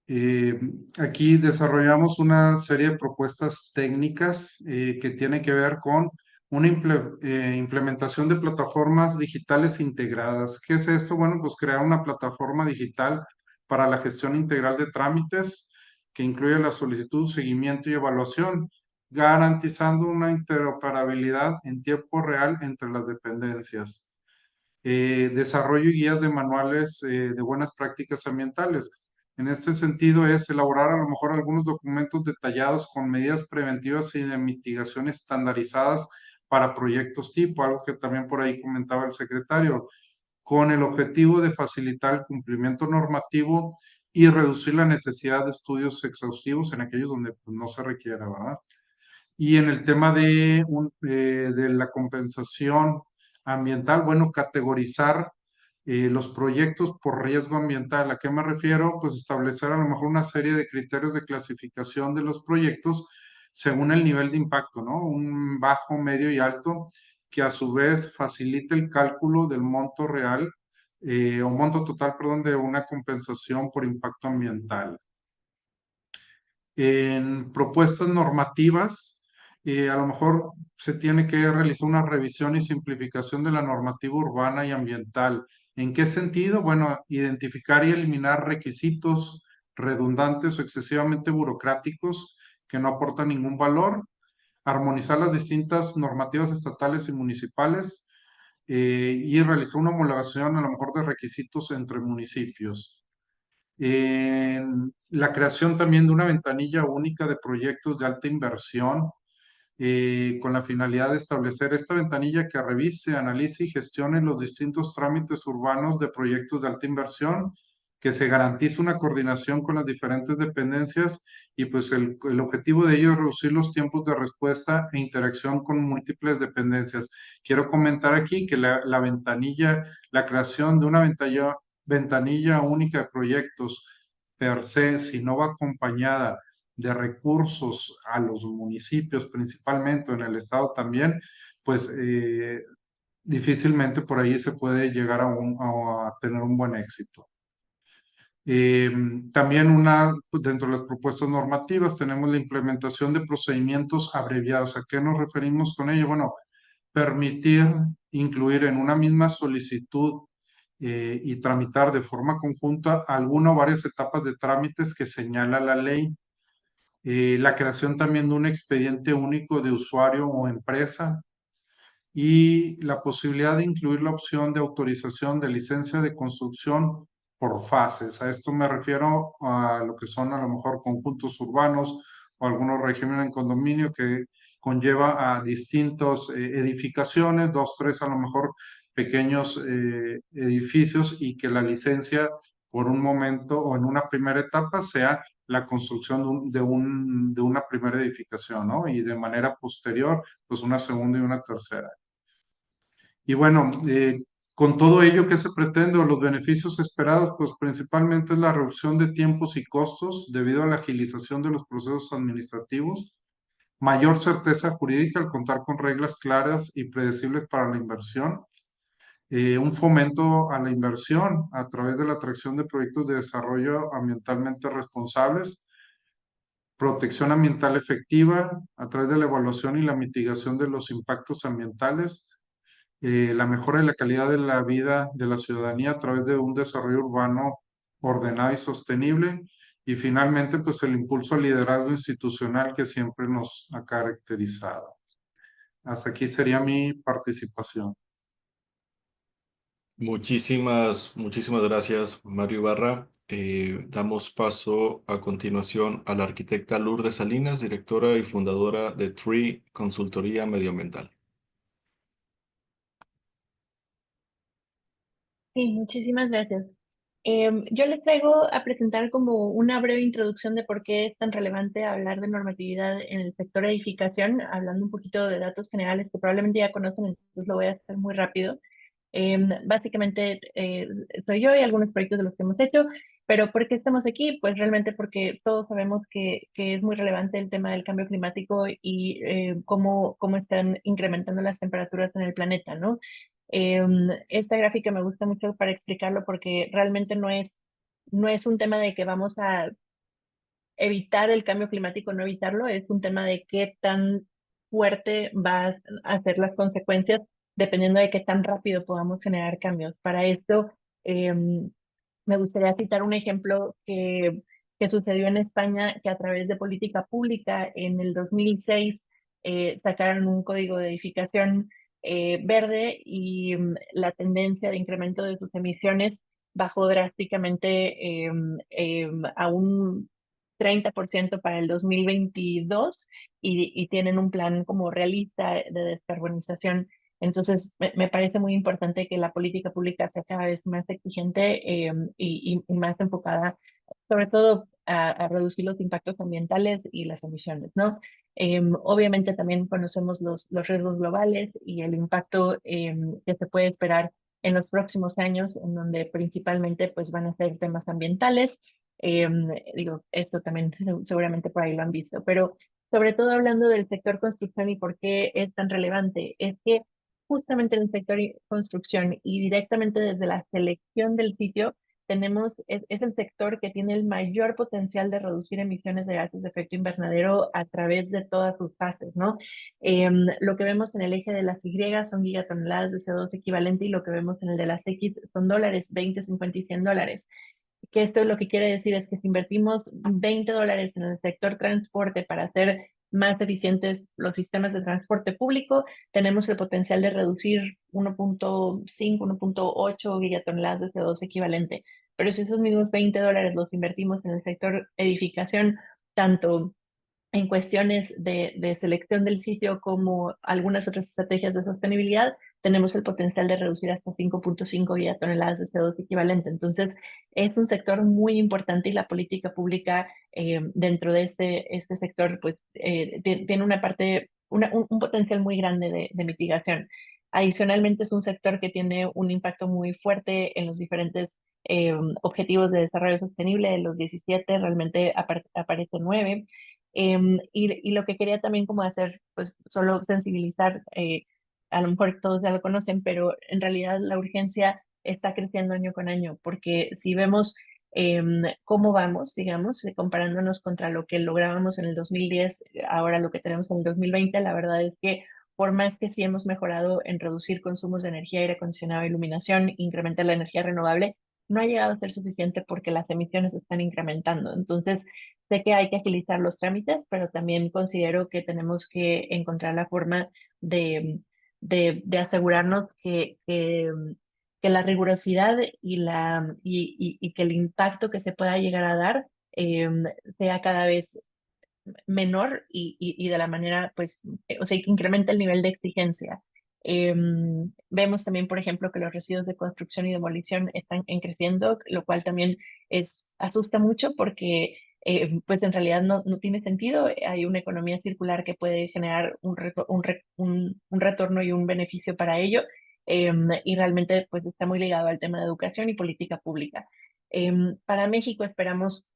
Eh, Aquí desarrollamos una serie de propuestas técnicas que tiene que ver con una implementación de plataformas digitales integradas. ¿Qué es esto? Bueno, pues crear una plataforma digital para la gestión integral de trámites que incluye la solicitud, seguimiento y evaluación, garantizando una interoperabilidad en tiempo real entre las dependencias. Desarrollo y guías de manuales de buenas prácticas ambientales. En este sentido es elaborar a lo mejor algunos documentos detallados con medidas preventivas y de mitigación estandarizadas para proyectos tipo, algo que también por ahí comentaba el secretario, con el objetivo de facilitar el cumplimiento normativo y reducir la necesidad de estudios exhaustivos en aquellos donde pues, no se requiera, ¿verdad? Y en el tema de la compensación ambiental, bueno, categorizar los proyectos por riesgo ambiental. ¿A qué me refiero? Pues establecer a lo mejor una serie de criterios de clasificación de los proyectos según el nivel de impacto, ¿no? Un bajo, medio y alto, que a su vez facilite el cálculo del monto real o monto total, perdón, de una compensación por impacto ambiental. En propuestas normativas, a lo mejor se tiene que realizar una revisión y simplificación de la normativa urbana y ambiental. ¿En qué sentido? Bueno, identificar y eliminar requisitos redundantes o excesivamente burocráticos que no aportan ningún valor, armonizar las distintas normativas estatales y municipales y realizar una homologación a lo mejor de requisitos entre municipios. La creación también de una ventanilla única de proyectos de alta inversión con la finalidad de establecer esta ventanilla que revise, analice y gestione los distintos trámites urbanos de proyectos de alta inversión, que se garantice una coordinación con las diferentes dependencias y pues el objetivo de ello es reducir los tiempos de respuesta e interacción con múltiples dependencias. Quiero comentar aquí que la ventanilla, la creación de una ventanilla única de proyectos per se, si no va acompañada de recursos a los municipios principalmente, en el estado también, pues difícilmente por ahí se puede llegar a tener un buen éxito. También dentro de las propuestas normativas tenemos la implementación de procedimientos abreviados. ¿A qué nos referimos con ello? Bueno, permitir incluir en una misma solicitud y tramitar de forma conjunta alguna o varias etapas de trámites que señala la ley. La creación también de un expediente único de usuario o empresa y la posibilidad de incluir la opción de autorización de licencia de construcción por fases. A esto me refiero a lo que son a lo mejor conjuntos urbanos o algunos regímenes en condominio que conlleva a distintas edificaciones, dos, tres a lo mejor pequeños edificios y que la licencia por un momento o en una primera etapa sea la construcción de una primera edificación, ¿no? Y de manera posterior, pues una segunda y una tercera. Y bueno, con todo ello, ¿qué se pretende? O los beneficios esperados, pues principalmente es la reducción de tiempos y costos debido a la agilización de los procesos administrativos, mayor certeza jurídica al contar con reglas claras y predecibles para la inversión, un fomento a la inversión a través de la atracción de proyectos de desarrollo ambientalmente responsables, protección ambiental efectiva a través de la evaluación y la mitigación de los impactos ambientales, la mejora de la calidad de la vida de la ciudadanía a través de un desarrollo urbano ordenado y sostenible, y finalmente, pues el impulso al liderazgo institucional que siempre nos ha caracterizado. Hasta aquí sería mi participación. Muchísimas gracias, Mario Ibarra. Damos paso a continuación a la arquitecta Lourdes Salinas, directora y fundadora de Tree Consultoría Medioambiental. Sí, muchísimas gracias. Yo les traigo a presentar como una breve introducción de por qué es tan relevante hablar de normatividad en el sector edificación, hablando un poquito de datos generales que probablemente ya conocen, entonces lo voy a hacer muy rápido. Básicamente soy yo y algunos proyectos de los que hemos hecho, pero ¿por qué estamos aquí? Pues realmente porque todos sabemos que es muy relevante el tema del cambio climático y cómo están incrementando las temperaturas en el planeta, ¿no? Esta gráfica me gusta mucho para explicarlo porque realmente no es un tema de que vamos a evitar el cambio climático, no evitarlo, es un tema de qué tan fuerte van a ser las consecuencias dependiendo de qué tan rápido podamos generar cambios. Para esto, me gustaría citar un ejemplo que sucedió en España, que a través de política pública en el 2006 sacaron un código de edificación verde y la tendencia de incremento de sus emisiones bajó drásticamente a un 30% para el 2022 y tienen un plan como realista de descarbonización. Entonces, me parece muy importante que la política pública sea cada vez más exigente y más enfocada, sobre todo, a reducir los impactos ambientales y las emisiones, ¿no? Obviamente también conocemos los riesgos globales y el impacto que se puede esperar en los próximos años, en donde principalmente pues, van a ser temas ambientales. Digo, esto también seguramente por ahí lo han visto, pero sobre todo hablando del sector construcción y por qué es tan relevante, es que justamente en el sector construcción y directamente desde la selección del sitio, es el sector que tiene el mayor potencial de reducir emisiones de gases de efecto invernadero a través de todas sus fases, ¿no? Lo que vemos en el eje de las Y son gigatoneladas de CO2 equivalente y lo que vemos en el de las X son dólares, 20, 50 y 100 dólares. Que esto lo que quiere decir es que si invertimos 20 dólares en el sector transporte para hacer más eficientes los sistemas de transporte público, tenemos el potencial de reducir 1.5, 1.8 gigatoneladas de CO2 equivalente. Pero si esos mismos 20 dólares los invertimos en el sector edificación, tanto en cuestiones de selección del sitio como algunas otras estrategias de sostenibilidad, tenemos el potencial de reducir hasta 5.5 gigatoneladas de CO2 equivalente. Entonces, es un sector muy importante y la política pública dentro de este sector pues, tiene una parte, un potencial muy grande de mitigación. Adicionalmente, es un sector que tiene un impacto muy fuerte en los diferentes objetivos de desarrollo sostenible. De los 17, realmente aparecen 9. Y lo que quería también como hacer, pues solo sensibilizar, a lo mejor todos ya lo conocen, pero en realidad la urgencia está creciendo año con año, porque si vemos cómo vamos, digamos, comparándonos contra lo que lográbamos en el 2010, ahora lo que tenemos en el 2020, la verdad es que por más que sí hemos mejorado en reducir consumos de energía, aire acondicionado, iluminación, incrementar la energía renovable, no ha llegado a ser suficiente porque las emisiones están incrementando. Entonces, sé que hay que agilizar los trámites, pero también considero que tenemos que encontrar la forma de asegurarnos que la rigurosidad y que el impacto que se pueda llegar a dar sea cada vez menor y de la manera, pues, o sea, que incrementa el nivel de exigencia. Vemos también, por ejemplo, que los residuos de construcción y demolición están creciendo, lo cual también asusta mucho porque pues en realidad no tiene sentido. Hay una economía circular que puede generar un retorno y un beneficio para ello, y realmente pues está muy ligado al tema de educación y política pública. Para México esperamos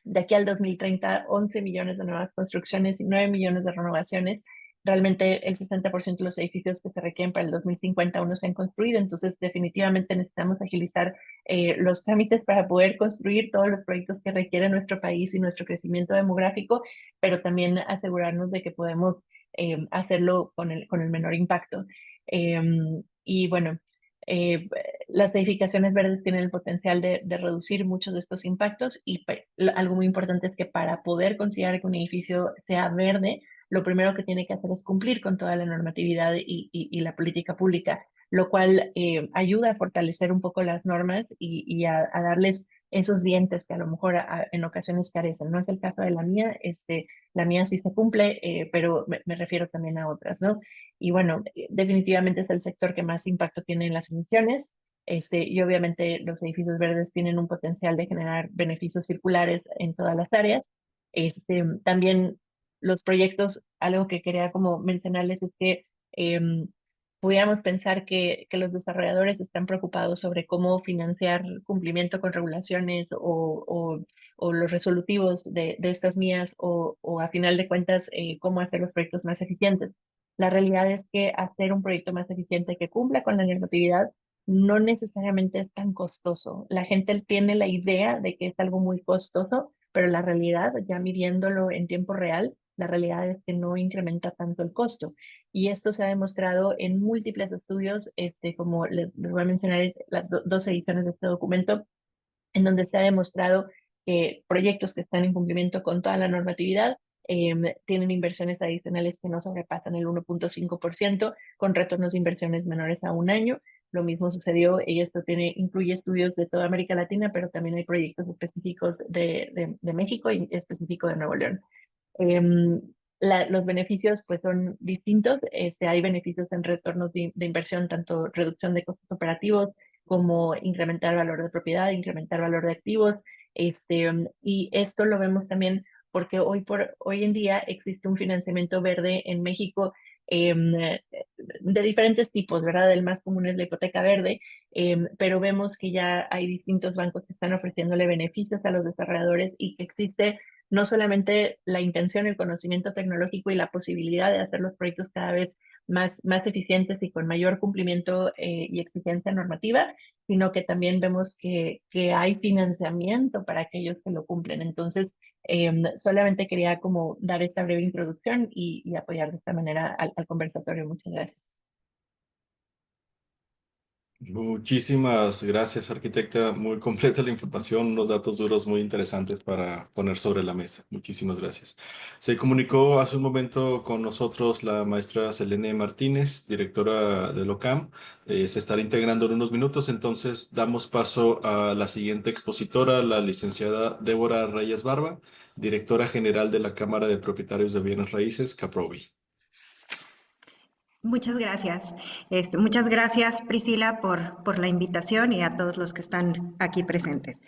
de aquí al 2030, 11 millones de nuevas construcciones y 9 millones de renovaciones. Realmente el 60% de los edificios que se requieren para el 2050 aún no se han construido, entonces definitivamente necesitamos agilizar los trámites para poder construir todos los proyectos que requiere nuestro país y nuestro crecimiento demográfico, pero también asegurarnos de que podemos hacerlo con el menor impacto. Y bueno, eh, las edificaciones verdes tienen el potencial de reducir muchos de estos impactos y algo muy importante es que para poder considerar que un edificio sea verde, lo primero que tiene que hacer es cumplir con toda la normatividad y la política pública, lo cual ayuda a fortalecer un poco las normas y a darles esos dientes que a lo mejor en ocasiones carecen. No es el caso de la mía sí se cumple, pero me refiero también a otras, ¿no? Y bueno, definitivamente es el sector que más impacto tiene en las emisiones. Y obviamente los edificios verdes tienen un potencial de generar beneficios circulares en todas las áreas. También los proyectos, algo que quería como mencionarles es que pudiéramos pensar que los desarrolladores están preocupados sobre cómo financiar cumplimiento con regulaciones o los resolutivos de estas mías o a final de cuentas cómo hacer los proyectos más eficientes. La realidad es que hacer un proyecto más eficiente que cumpla con la normatividad no necesariamente es tan costoso. La gente tiene la idea de que es algo muy costoso, pero la realidad, ya midiéndolo en tiempo real, la realidad es que no incrementa tanto el costo. Y esto se ha demostrado en múltiples estudios, como les voy a mencionar las dos ediciones de este documento, en donde se ha demostrado que proyectos que están en cumplimiento con toda la normatividad tienen inversiones adicionales que no sobrepasan el 1.5%, con retornos de inversiones menores a un año. Lo mismo sucedió, y esto incluye estudios de toda América Latina, pero también hay proyectos específicos de México y específico de Nuevo León. Los beneficios pues son distintos. Hay beneficios en retornos de inversión, tanto reducción de costos operativos como incrementar valor de propiedad, incrementar valor de activos. Y esto lo vemos también porque hoy en día existe un financiamiento verde en México de diferentes tipos, ¿verdad? El más común es la hipoteca verde, pero vemos que ya hay distintos bancos que están ofreciéndole beneficios a los desarrolladores y que existe no solamente la intención, el conocimiento tecnológico y la posibilidad de hacer los proyectos cada vez más eficientes y con mayor cumplimiento y exigencia normativa, sino que también vemos que hay financiamiento para aquellos que lo cumplen. Entonces, solamente quería como dar esta breve introducción y apoyar de esta manera al conversatorio. Muchas gracias. Muchísimas gracias, arquitecta. Muy completa la información, unos datos duros muy interesantes para poner sobre la mesa. Muchísimas gracias. Se comunicó hace un momento con nosotros la maestra Selene Martínez, directora del OCAM. Se estará integrando en unos minutos, entonces damos paso a la siguiente expositora, la licenciada Débora Reyes Barba, directora general de la Cámara de Propietarios de Bienes Raíces, CAPROBI. Muchas gracias. Muchas gracias, Priscila, por la invitación y a todos los que están aquí presentes.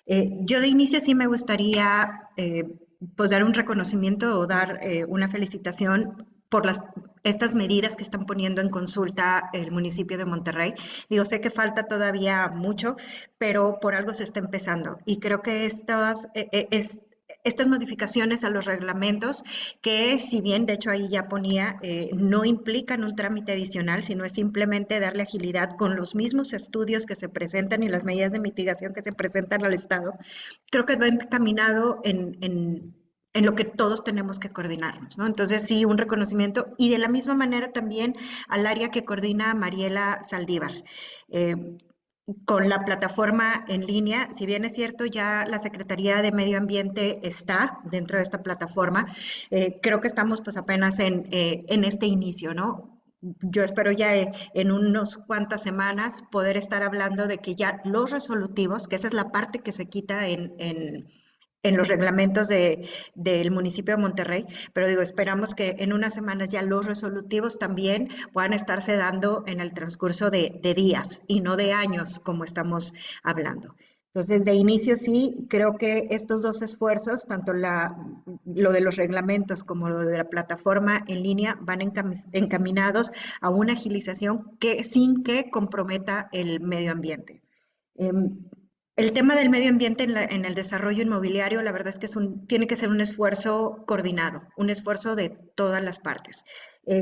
Yo de inicio sí me gustaría pues dar un reconocimiento o dar una felicitación por estas medidas que están poniendo en consulta el municipio de Monterrey. Digo, sé que falta todavía mucho, pero por algo se está empezando. Y creo que estas modificaciones a los reglamentos, que si bien de hecho ahí ya ponía, no implican un trámite adicional, sino es simplemente darle agilidad con los mismos estudios que se presentan y las medidas de mitigación que se presentan al Estado, creo que va encaminado en lo que todos tenemos que coordinarnos, ¿no? Entonces sí, un reconocimiento y de la misma manera también al área que coordina Mariela Saldívar. Con la plataforma en línea, si bien es cierto, ya la Secretaría de Medio Ambiente está dentro de esta plataforma, creo que estamos pues apenas en este inicio, ¿no? Yo espero ya en unas cuantas semanas poder estar hablando de que ya los resolutivos, que esa es la parte que se quita en los reglamentos del municipio de Monterrey, pero digo, esperamos que en unas semanas ya los resolutivos también puedan estarse dando en el transcurso de días y no de años, como estamos hablando. Entonces, de inicio sí, creo que estos dos esfuerzos, tanto lo de los reglamentos como lo de la plataforma en línea, van encaminados a una agilización sin que comprometa el medio ambiente. El tema del medio ambiente en el desarrollo inmobiliario, la verdad es que tiene que ser un esfuerzo coordinado, un esfuerzo de todas las partes.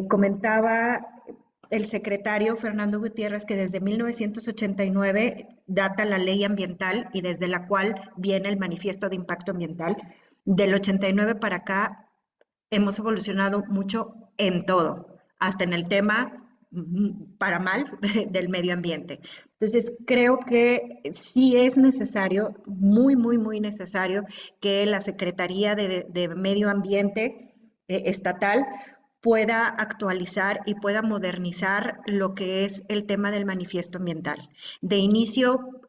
Comentaba el secretario Fernando Gutiérrez que desde 1989 data la ley ambiental y desde la cual viene el manifiesto de impacto ambiental. Del 89 para acá hemos evolucionado mucho en todo, hasta en el tema para mal del medio ambiente. Entonces, creo que sí es necesario, muy, muy, muy necesario, que la Secretaría de Medio Ambiente estatal pueda actualizar y pueda modernizar lo que es el tema del manifiesto ambiental. De inicio,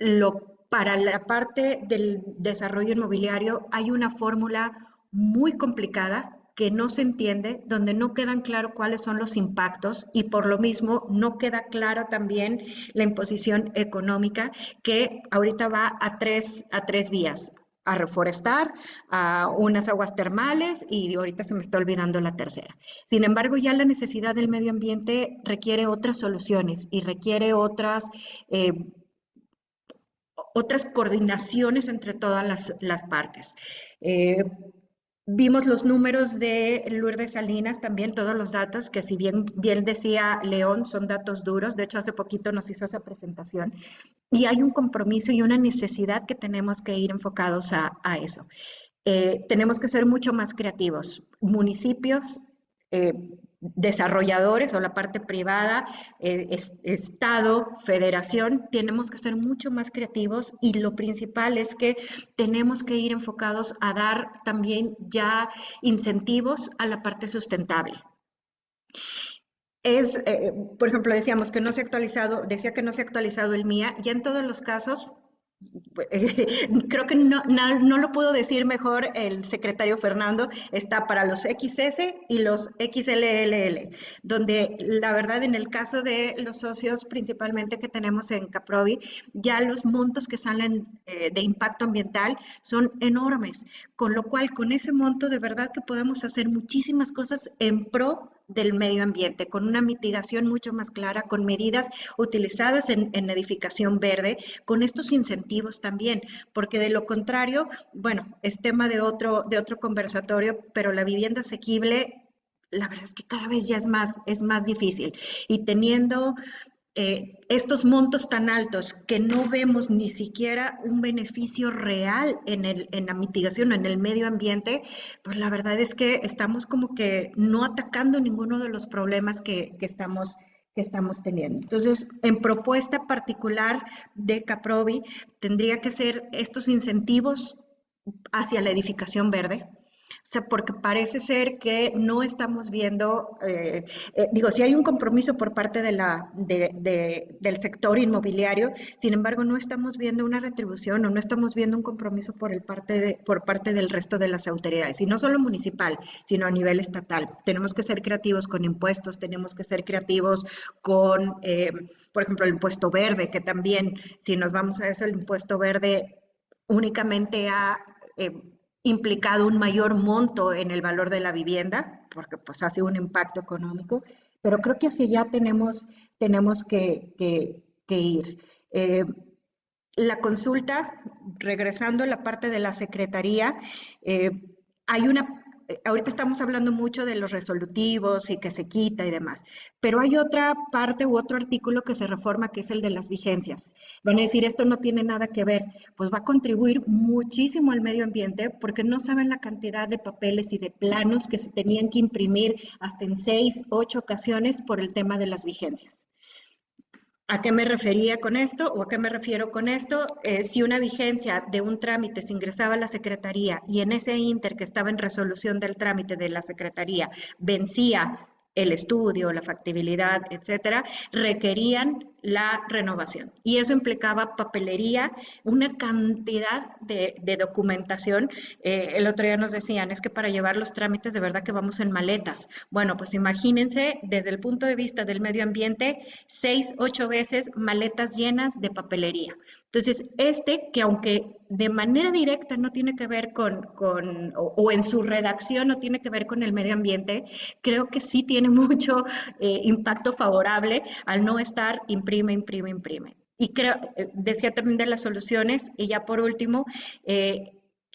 para la parte del desarrollo inmobiliario hay una fórmula muy complicada que no se entiende, donde no quedan claro cuáles son los impactos y por lo mismo no queda claro también la imposición económica que ahorita va a tres vías: a reforestar, a unas aguas termales y ahorita se me está olvidando la tercera. Sin embargo, ya la necesidad del medio ambiente requiere otras soluciones y requiere otras coordinaciones entre todas las partes. Vimos los números de Lourdes Salinas, también todos los datos, que si bien decía León, son datos duros. De hecho, hace poquito nos hizo esa presentación. Y hay un compromiso y una necesidad que tenemos que ir enfocados a eso. Tenemos que ser mucho más creativos. Municipios, desarrolladores o la parte privada, Estado, federación, tenemos que ser mucho más creativos y lo principal es que tenemos que ir enfocados a dar también ya incentivos a la parte sustentable. Por ejemplo, decía que no se ha actualizado el MIA, ya en todos los casos. Creo que no lo pudo decir mejor el secretario Fernando, está para los XS y los XLLL, donde la verdad en el caso de los socios principalmente que tenemos en CAPROBI, ya los montos que salen de impacto ambiental son enormes, con lo cual con ese monto de verdad que podemos hacer muchísimas cosas en pro del medio ambiente, con una mitigación mucho más clara, con medidas utilizadas en edificación verde, con estos incentivos también, porque de lo contrario, bueno, es tema de otro conversatorio, pero la vivienda asequible la verdad es que cada vez ya es más difícil. Y teniendo estos montos tan altos que no vemos ni siquiera un beneficio real en la mitigación, en el medio ambiente, pues la verdad es que estamos como que no atacando ninguno de los problemas que estamos teniendo. Entonces, en propuesta particular de Caprovi, tendría que ser estos incentivos hacia la edificación verde. O sea, porque parece ser que no estamos viendo, digo, sí hay un compromiso por parte del sector inmobiliario, sin embargo, no estamos viendo una retribución o no estamos viendo un compromiso por parte del resto de las autoridades, y no solo municipal, sino a nivel estatal. Tenemos que ser creativos con impuestos, tenemos que ser creativos con, por ejemplo, el impuesto verde, que también, si nos vamos a eso, el impuesto verde únicamente ha implicado un mayor monto en el valor de la vivienda, porque pues hace un impacto económico, pero creo que hacia allá tenemos que ir. La consulta, regresando a la parte de la secretaría, hay una, ahorita estamos hablando mucho de los resolutivos y que se quita y demás, pero hay otra parte u otro artículo que se reforma, que es el de las vigencias. Van a decir, esto no tiene nada que ver, pues va a contribuir muchísimo al medio ambiente, porque no saben la cantidad de papeles y de planos que se tenían que imprimir hasta en 6, 8 ocasiones por el tema de las vigencias. ¿A qué me refería con esto o a qué me refiero con esto? Si una vigencia de un trámite se ingresaba a la Secretaría y en ese inter que estaba en resolución del trámite de la Secretaría vencía el estudio, la factibilidad, etcétera, requerían la renovación. Y eso implicaba papelería, una cantidad de documentación. El otro día nos decían, es que para llevar los trámites de verdad que vamos en maletas. Bueno, pues imagínense desde el punto de vista del medio ambiente, 6, 8 veces maletas llenas de papelería. Entonces, que aunque de manera directa no tiene que ver o en su redacción no tiene que ver con el medio ambiente, creo que sí tiene mucho impacto favorable al no estar imprime. Y creo, decía también de las soluciones, y ya por último,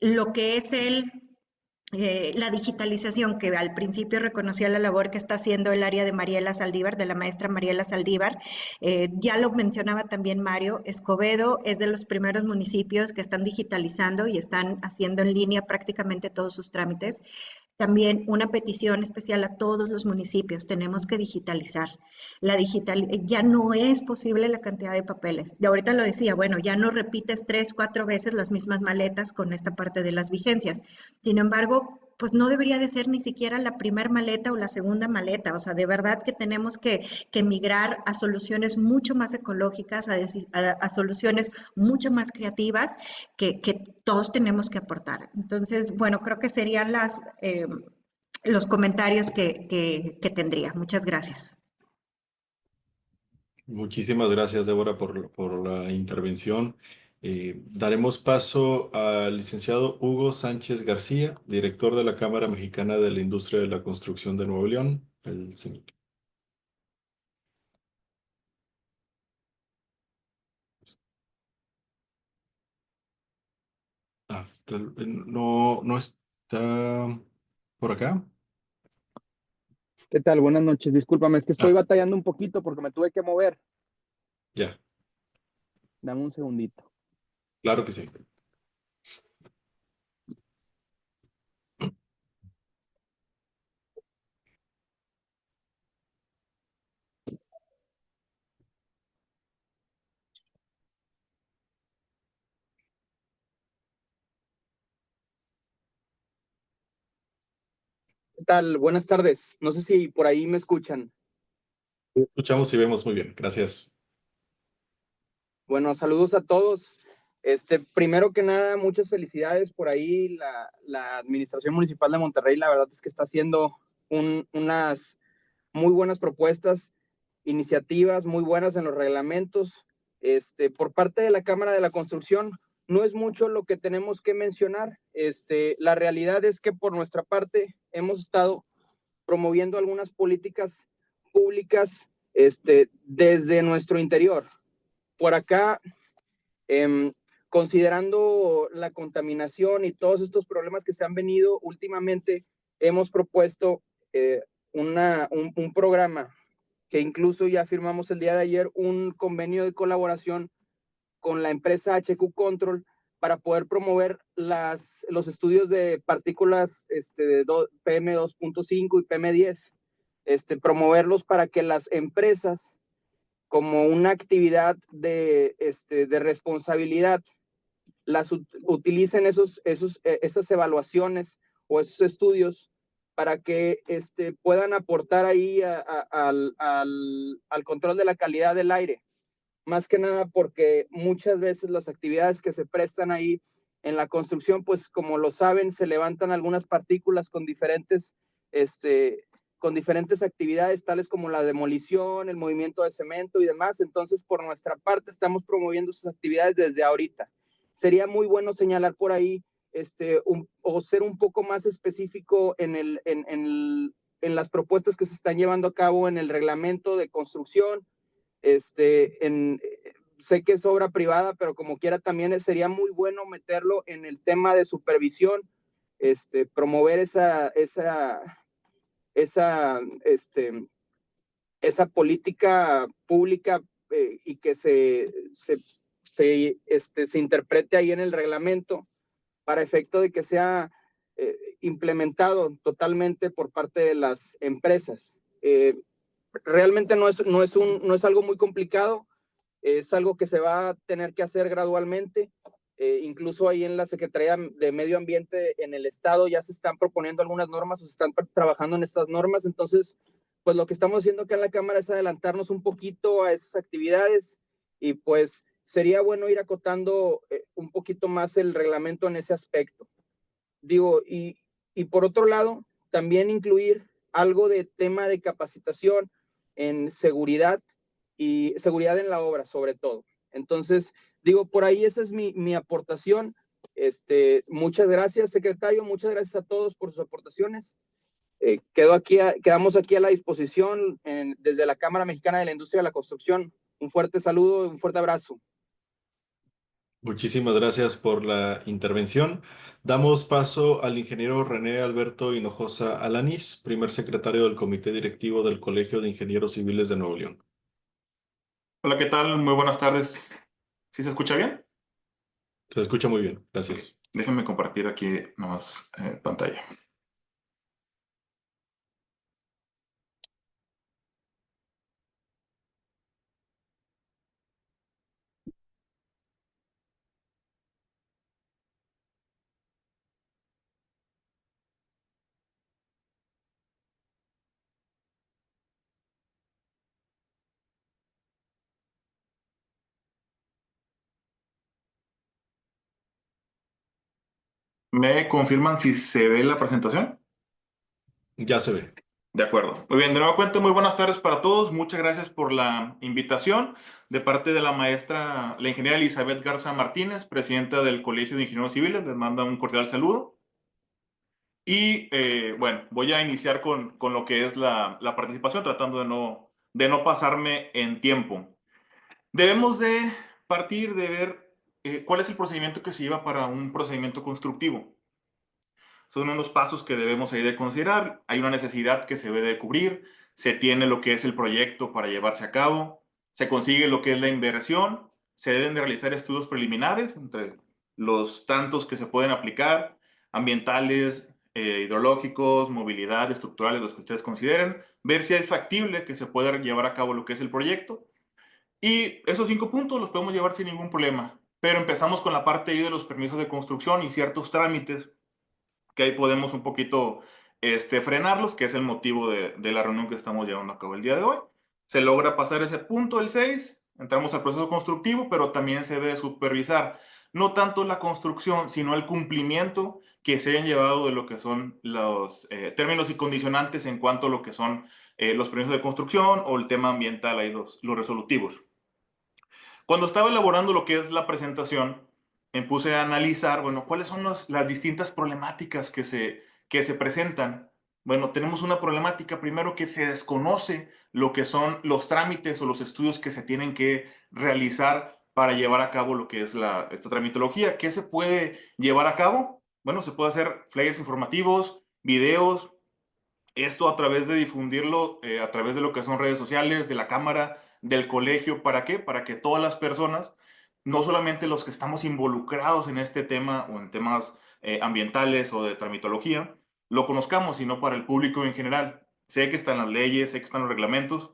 lo que es la digitalización, que al principio reconocía la labor que está haciendo el área de Mariela Saldívar, de la maestra Mariela Saldívar. Ya lo mencionaba también Mario, Escobedo es de los primeros municipios que están digitalizando y están haciendo en línea prácticamente todos sus trámites. También una petición especial a todos los municipios, tenemos que digitalizar. Ya no es posible la cantidad de papeles. De ahorita lo decía, bueno, ya no repites 3, 4 veces las mismas maletas con esta parte de las vigencias. Sin embargo, pues no debería de ser ni siquiera la primera maleta o la segunda maleta. O sea, de verdad que tenemos que migrar a soluciones mucho más ecológicas, a soluciones mucho más creativas que todos tenemos que aportar. Entonces, bueno, creo que serían los comentarios que tendría. Muchas gracias. Muchísimas gracias, Débora, por la intervención. Daremos paso al licenciado Hugo Sánchez García, director de la Cámara Mexicana de la Industria de la Construcción de Nuevo León, el CEMIC. No está por acá. ¿Qué tal? Buenas noches. Discúlpame, es que estoy Ah, batallando un poquito porque me tuve que mover. ya, Dame un segundito. claro que sí. ¿Qué tal? Buenas tardes. No sé si por ahí me escuchan. Escuchamos y vemos muy bien. Gracias. Bueno, saludos a todos. Primero que nada, muchas felicidades por ahí. La Administración Municipal de Monterrey, la verdad es que está haciendo unas muy buenas propuestas, iniciativas muy buenas en los reglamentos. Por parte de la Cámara de la Construcción, no es mucho lo que tenemos que mencionar. La realidad es que por nuestra parte hemos estado promoviendo algunas políticas públicas desde nuestro interior. Por acá, considerando la contaminación y todos estos problemas que se han venido últimamente, hemos propuesto un programa que incluso ya firmamos el día de ayer un convenio de colaboración con la empresa HQ Control para poder promover los estudios de partículas de PM2.5 y PM10, promoverlos para que las empresas, como una actividad de responsabilidad, utilicen esas evaluaciones o esos estudios para que puedan aportar ahí al control de la calidad del aire. Más que nada porque muchas veces las actividades que se prestan ahí en la construcción, pues como lo saben, se levantan algunas partículas con diferentes actividades, tales como la demolición, el movimiento de cemento y demás. Entonces, por nuestra parte, estamos promoviendo sus actividades desde ahorita. Sería muy bueno señalar por ahí o ser un poco más específico en las propuestas que se están llevando a cabo en el reglamento de construcción. Sé que es obra privada, pero como quiera también sería muy bueno meterlo en el tema de supervisión, promover esa política pública y que se interprete ahí en el reglamento para efecto de que sea implementado totalmente por parte de las empresas. Realmente no es algo muy complicado, es algo que se va a tener que hacer gradualmente. Incluso ahí en la Secretaría de Medio Ambiente en el Estado ya se están proponiendo algunas normas o se están trabajando en estas normas. Entonces, pues lo que estamos haciendo acá en la Cámara es adelantarnos un poquito a esas actividades y pues sería bueno ir acotando un poquito más el reglamento en ese aspecto. Digo, y por otro lado, también incluir algo de tema de capacitación en seguridad y seguridad en la obra, sobre todo. Entonces, digo, por ahí esa es mi aportación. Muchas gracias, secretario. Muchas gracias a todos por sus aportaciones. Quedamos aquí a la disposición desde la Cámara Mexicana de la Industria de la Construcción. Un fuerte saludo y un fuerte abrazo. Muchísimas gracias por la intervención. Damos paso al ingeniero René Alberto Hinojosa Alanís, primer secretario del Comité Directivo del Colegio de Ingenieros Civiles de Nuevo León. Hola, ¿qué tal? Muy buenas tardes. ¿Sí se escucha bien? Se escucha muy bien, gracias. Déjenme compartir aquí nomás pantalla. ¿Me confirman si se ve la presentación? Ya se ve. De acuerdo. Muy bien, de nuevo cuenta, muy buenas tardes para todos. Muchas gracias por la invitación de parte de la maestra, la ingeniera Elizabeth Garza Martínez, presidenta del Colegio de Ingenieros Civiles. Les manda un cordial saludo. Y bueno, voy a iniciar con lo que es la participación, tratando de no pasarme en tiempo. Debemos de partir de ver cuál es el procedimiento que se lleva para un procedimiento constructivo. Son unos pasos que debemos ahí de considerar. Hay una necesidad que se debe de cubrir, se tiene lo que es el proyecto para llevarse a cabo, se consigue lo que es la inversión, se deben de realizar estudios preliminares entre los tantos que se pueden aplicar, ambientales, hidrológicos, movilidad, estructurales, los que ustedes consideren, ver si es factible que se pueda llevar a cabo lo que es el proyecto. Y esos 5 puntos los podemos llevar sin ningún problema. Pero empezamos con la parte ahí de los permisos de construcción y ciertos trámites que ahí podemos un poquito frenarlos, que es el motivo de la reunión que estamos llevando a cabo el día de hoy. Se logra pasar ese punto, el 6, entramos al proceso constructivo, pero también se debe supervisar no tanto la construcción, sino el cumplimiento que se hayan llevado de lo que son los términos y condicionantes en cuanto a lo que son los permisos de construcción o el tema ambiental, ahí los resolutivos. Cuando estaba elaborando lo que es la presentación, me puse a analizar, bueno, cuáles son las distintas problemáticas que se presentan. Bueno, tenemos una problemática primero que se desconoce lo que son los trámites o los estudios que se tienen que realizar para llevar a cabo lo que es esta tramitología. ¿Qué se puede llevar a cabo? Bueno, se puede hacer flyers informativos, videos, Esto a través de difundirlo, a través de lo que son redes sociales, de la Cámara, del colegio. ¿Para qué? Para que todas las personas, no solamente los que estamos involucrados en este tema o en temas ambientales o de tramitología, lo conozcamos, sino para el público en general. Sé que están las leyes, sé que están los reglamentos,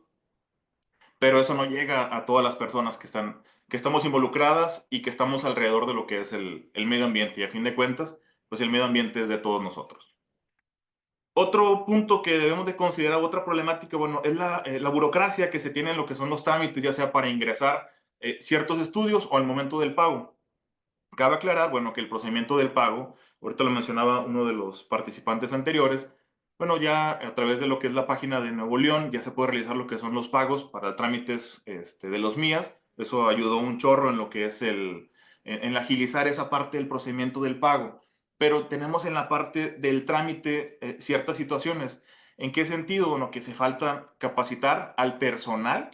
pero eso no llega a todas las personas que estamos involucradas y que estamos alrededor de lo que es el medio ambiente. Y a fin de cuentas, pues el medio ambiente es de todos nosotros. Otro punto que debemos de considerar, otra problemática, bueno, es la burocracia que se tiene en lo que son los trámites, ya sea para ingresar ciertos estudios o al momento del pago. Cabe aclarar, bueno, que el procedimiento del pago, ahorita lo mencionaba uno de los participantes anteriores, bueno, ya a través de lo que es la página de Nuevo León, ya se puede realizar lo que son los pagos para trámites de los MIAS. Eso ayudó un chorro en lo que es en agilizar esa parte del procedimiento del pago. Pero tenemos en la parte del trámite ciertas situaciones. ¿En qué sentido? Bueno, que se falta capacitar al personal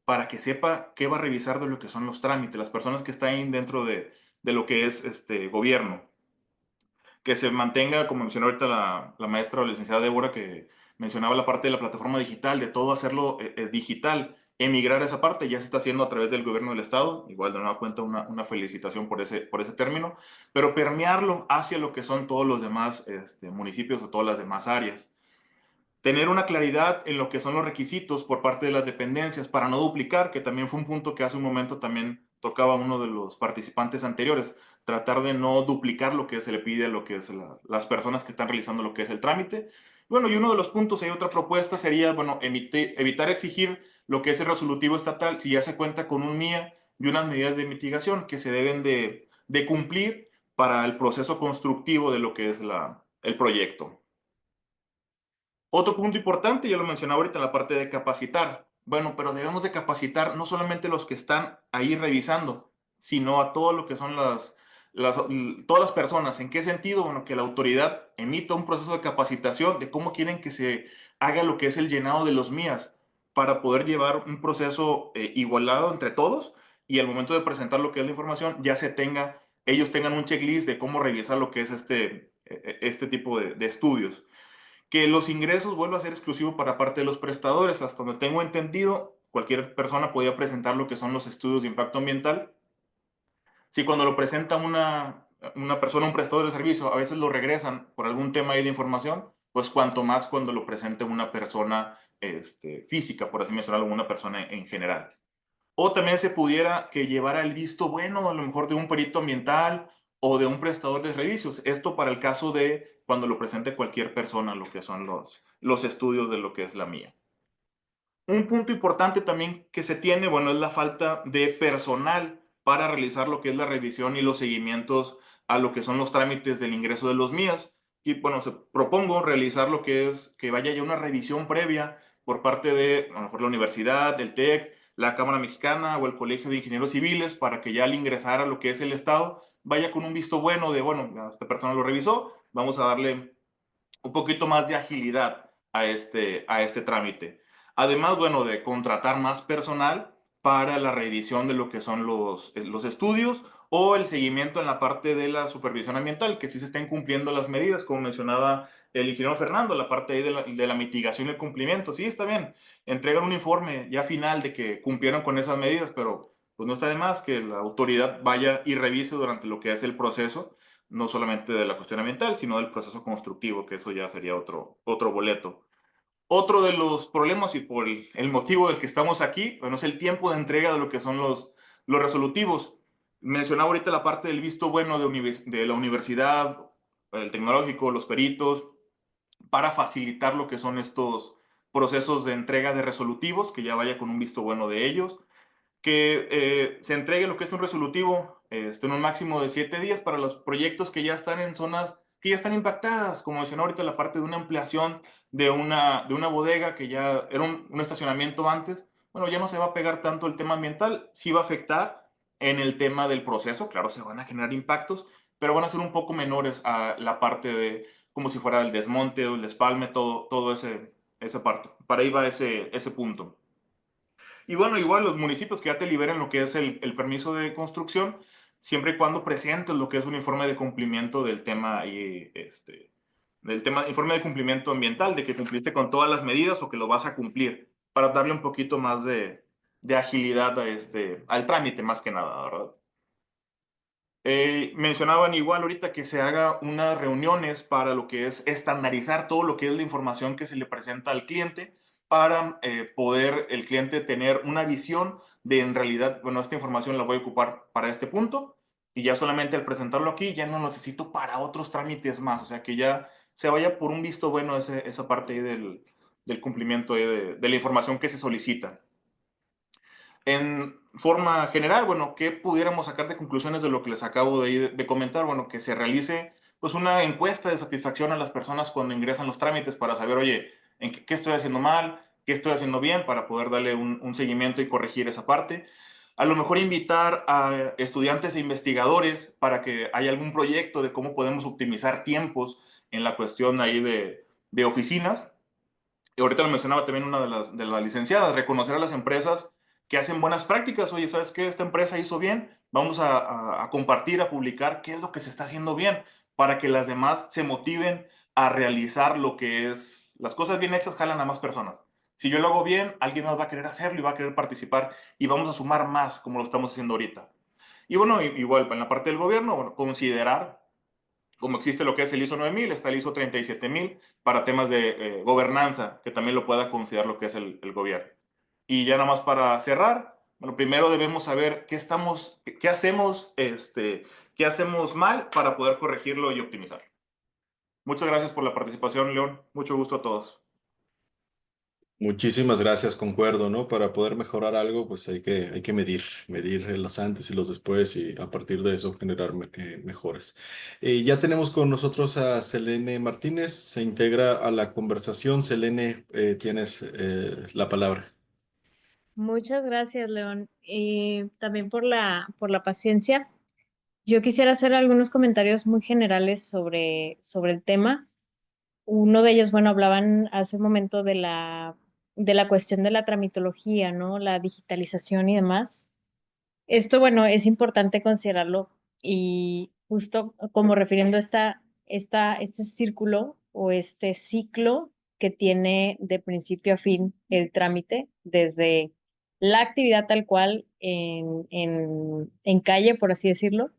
para que sepa qué va a revisar de lo que son los trámites, las personas que están ahí dentro de lo que es este gobierno. Que se mantenga, como mencionó ahorita la maestra o la licenciada Débora, que mencionaba la parte de la plataforma digital, de todo hacerlo digital, emigrar a esa parte, ya se está haciendo a través del gobierno del estado, igual de nueva cuenta una felicitación por ese término, pero permearlo hacia lo que son todos los demás municipios o todas las demás áreas. Tener una claridad en lo que son los requisitos por parte de las dependencias para no duplicar, que también fue un punto que hace un momento también tocaba uno de los participantes anteriores, tratar de no duplicar lo que se le pide a lo que es las personas que están realizando lo que es el trámite. Bueno, y uno de los puntos, hay otra propuesta, sería, bueno, evitar exigir lo que es el resolutivo estatal si ya se cuenta con un MIA y unas medidas de mitigación que se deben de cumplir para el proceso constructivo de lo que es el proyecto. Otro punto importante, ya lo mencionaba ahorita en la parte de capacitar. Bueno, pero debemos de capacitar no solamente los que están ahí revisando, sino a todo lo que son todas las personas. ¿En qué sentido? Bueno, que la autoridad emita un proceso de capacitación de cómo quieren que se haga lo que es el llenado de los MIAs para poder llevar un proceso igualado entre todos y al momento de presentar lo que es la información ya ellos tengan un checklist de cómo revisar lo que es este tipo de estudios. Que los ingresos vuelvan a ser exclusivos para parte de los prestadores. Hasta donde tengo entendido, cualquier persona podía presentar lo que son los estudios de impacto ambiental. Si cuando lo presenta una persona, un prestador de servicio, a veces lo regresan por algún tema ahí de información, pues cuanto más cuando lo presente una persona física, por así mencionarlo, una persona en general. O también se pudiera que llevara el visto bueno, a lo mejor de un perito ambiental o de un prestador de servicios. Esto para el caso de cuando lo presente cualquier persona, lo que son los estudios de lo que es la mía. Un punto importante también que se tiene, bueno, es la falta de personal para realizar lo que es la revisión y los seguimientos a lo que son los trámites del ingreso de los MIAs. Y bueno, propongo realizar lo que es que vaya ya una revisión previa por parte de, a lo mejor, la universidad, el TEC, la Cámara Mexicana o el Colegio de Ingenieros Civiles, para que ya al ingresar a lo que es el Estado, vaya con un visto bueno de, bueno, esta persona lo revisó, vamos a darle un poquito más de agilidad a este trámite. Además, bueno, de contratar más personal para la revisión de lo que son los estudios o el seguimiento en la parte de la supervisión ambiental, que sí se estén cumpliendo las medidas, como mencionaba el ingeniero Fernando, la parte ahí de la mitigación y el cumplimiento. Sí, está bien, entregan un informe ya final de que cumplieron con esas medidas, pero pues no está de más que la autoridad vaya y revise durante lo que es el proceso, no solamente de la cuestión ambiental, sino del proceso constructivo, que eso ya sería otro boleto. Otro de los problemas y por el motivo del que estamos aquí, bueno, es el tiempo de entrega de lo que son los resolutivos. Mencionaba ahorita la parte del visto bueno de la universidad, el tecnológico, los peritos, para facilitar lo que son estos procesos de entrega de resolutivos, que ya vaya con un visto bueno de ellos, que se entregue lo que es un resolutivo en un máximo de 7 días para los proyectos que ya están en zonas que ya están impactadas, como mencioné ahorita, la parte de una ampliación de una bodega que ya era un estacionamiento antes. Bueno, ya no se va a pegar tanto el tema ambiental, sí va a afectar en el tema del proceso, claro, se van a generar impactos, pero van a ser un poco menores a la parte de como si fuera el desmonte o el despalme, todo esa parte. Para ahí va ese punto. Y bueno, igual los municipios que ya te liberen lo que es el permiso de construcción, siempre y cuando presentes lo que es un informe de cumplimiento del tema ahí, del tema de informe de cumplimiento ambiental, de que cumpliste con todas las medidas o que lo vas a cumplir, para darle un poquito más de agilidad al trámite, más que nada, ¿verdad? Mencionaban igual ahorita que se haga unas reuniones para lo que es estandarizar todo lo que es la información que se le presenta al cliente para poder el cliente tener una visión de en realidad, bueno, esta información la voy a ocupar para este punto y ya solamente al presentarlo aquí ya no lo necesito para otros trámites más, o sea que ya se vaya por un visto bueno esa parte ahí del cumplimiento ahí de la información que se solicita. En forma general, bueno, ¿qué pudiéramos sacar de conclusiones de lo que les acabo de comentar? Bueno, que se realice pues una encuesta de satisfacción a las personas cuando ingresan los trámites para saber, oye, ¿en qué estoy haciendo mal? ¿Qué estoy haciendo bien? Para poder darle un seguimiento y corregir esa parte. A lo mejor invitar a estudiantes e investigadores para que haya algún proyecto de cómo podemos optimizar tiempos en la cuestión ahí de oficinas. Y ahorita lo mencionaba también una de las licenciadas, reconocer a las empresas que hacen buenas prácticas. Oye, ¿sabes qué? Esta empresa hizo bien, vamos a compartir, a publicar qué es lo que se está haciendo bien, para que las demás se motiven a realizar lo que es, las cosas bien hechas jalan a más personas. Si yo lo hago bien, alguien más va a querer hacerlo y va a querer participar y vamos a sumar más como lo estamos haciendo ahorita. Y bueno, igual en la parte del gobierno, bueno, considerar como existe lo que es el ISO 9000, está el ISO 37000 para temas de gobernanza, que también lo pueda considerar lo que es el gobierno. Y ya nada más para cerrar, bueno, primero debemos saber qué hacemos mal para poder corregirlo y optimizar. Muchas gracias por la participación, León. Mucho gusto a todos. Muchísimas gracias, concuerdo, ¿no? Para poder mejorar algo, pues hay que medir los antes y los después y a partir de eso generar mejoras. Ya tenemos con nosotros a Selene Martínez, se integra a la conversación. Selene, tienes la palabra. Muchas gracias, León, y también por la paciencia. Yo quisiera hacer algunos comentarios muy generales sobre el tema. Uno de ellos, bueno, hablaban hace un momento de la cuestión de la tramitología, ¿no? La digitalización y demás. Esto, bueno, es importante considerarlo y justo como refiriendo este círculo o este ciclo que tiene de principio a fin el trámite, desde la actividad tal cual en calle, por así decirlo,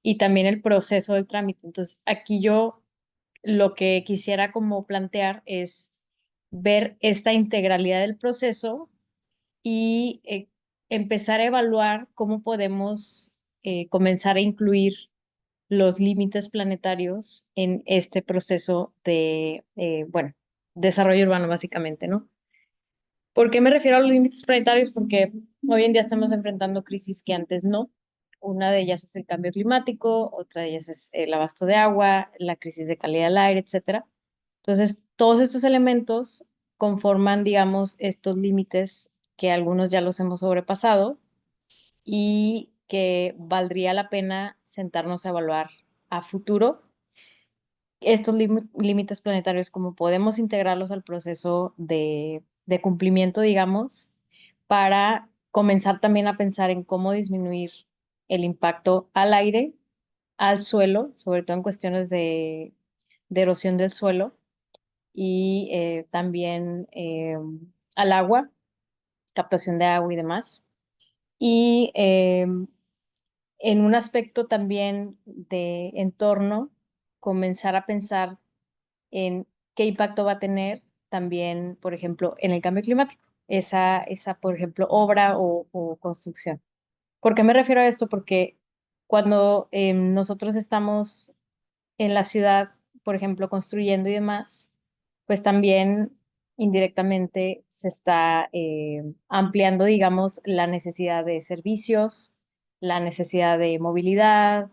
y también el proceso del trámite. Entonces, aquí yo lo que quisiera como plantear es ver esta integralidad del proceso y empezar a evaluar cómo podemos comenzar a incluir los límites planetarios en este proceso de, bueno, desarrollo urbano básicamente, ¿no? ¿Por qué me refiero a los límites planetarios? Porque hoy en día estamos enfrentando crisis que antes no. Una de ellas es el cambio climático, otra de ellas es el abasto de agua, la crisis de calidad del aire, etcétera. Entonces, todos estos elementos conforman, digamos, estos límites que algunos ya los hemos sobrepasado y que valdría la pena sentarnos a evaluar a futuro estos límites planetarios, cómo podemos integrarlos al proceso de cumplimiento, digamos, para comenzar también a pensar en cómo disminuir el impacto al aire, al suelo, sobre todo en cuestiones de erosión del suelo y también al agua, captación de agua y demás. Y en un aspecto también de entorno, comenzar a pensar en qué impacto va a tener también, por ejemplo, en el cambio climático, por ejemplo, obra o construcción. ¿Por qué me refiero a esto? Porque cuando nosotros estamos en la ciudad, por ejemplo, construyendo y demás, pues también indirectamente se está ampliando, digamos, la necesidad de servicios, la necesidad de movilidad,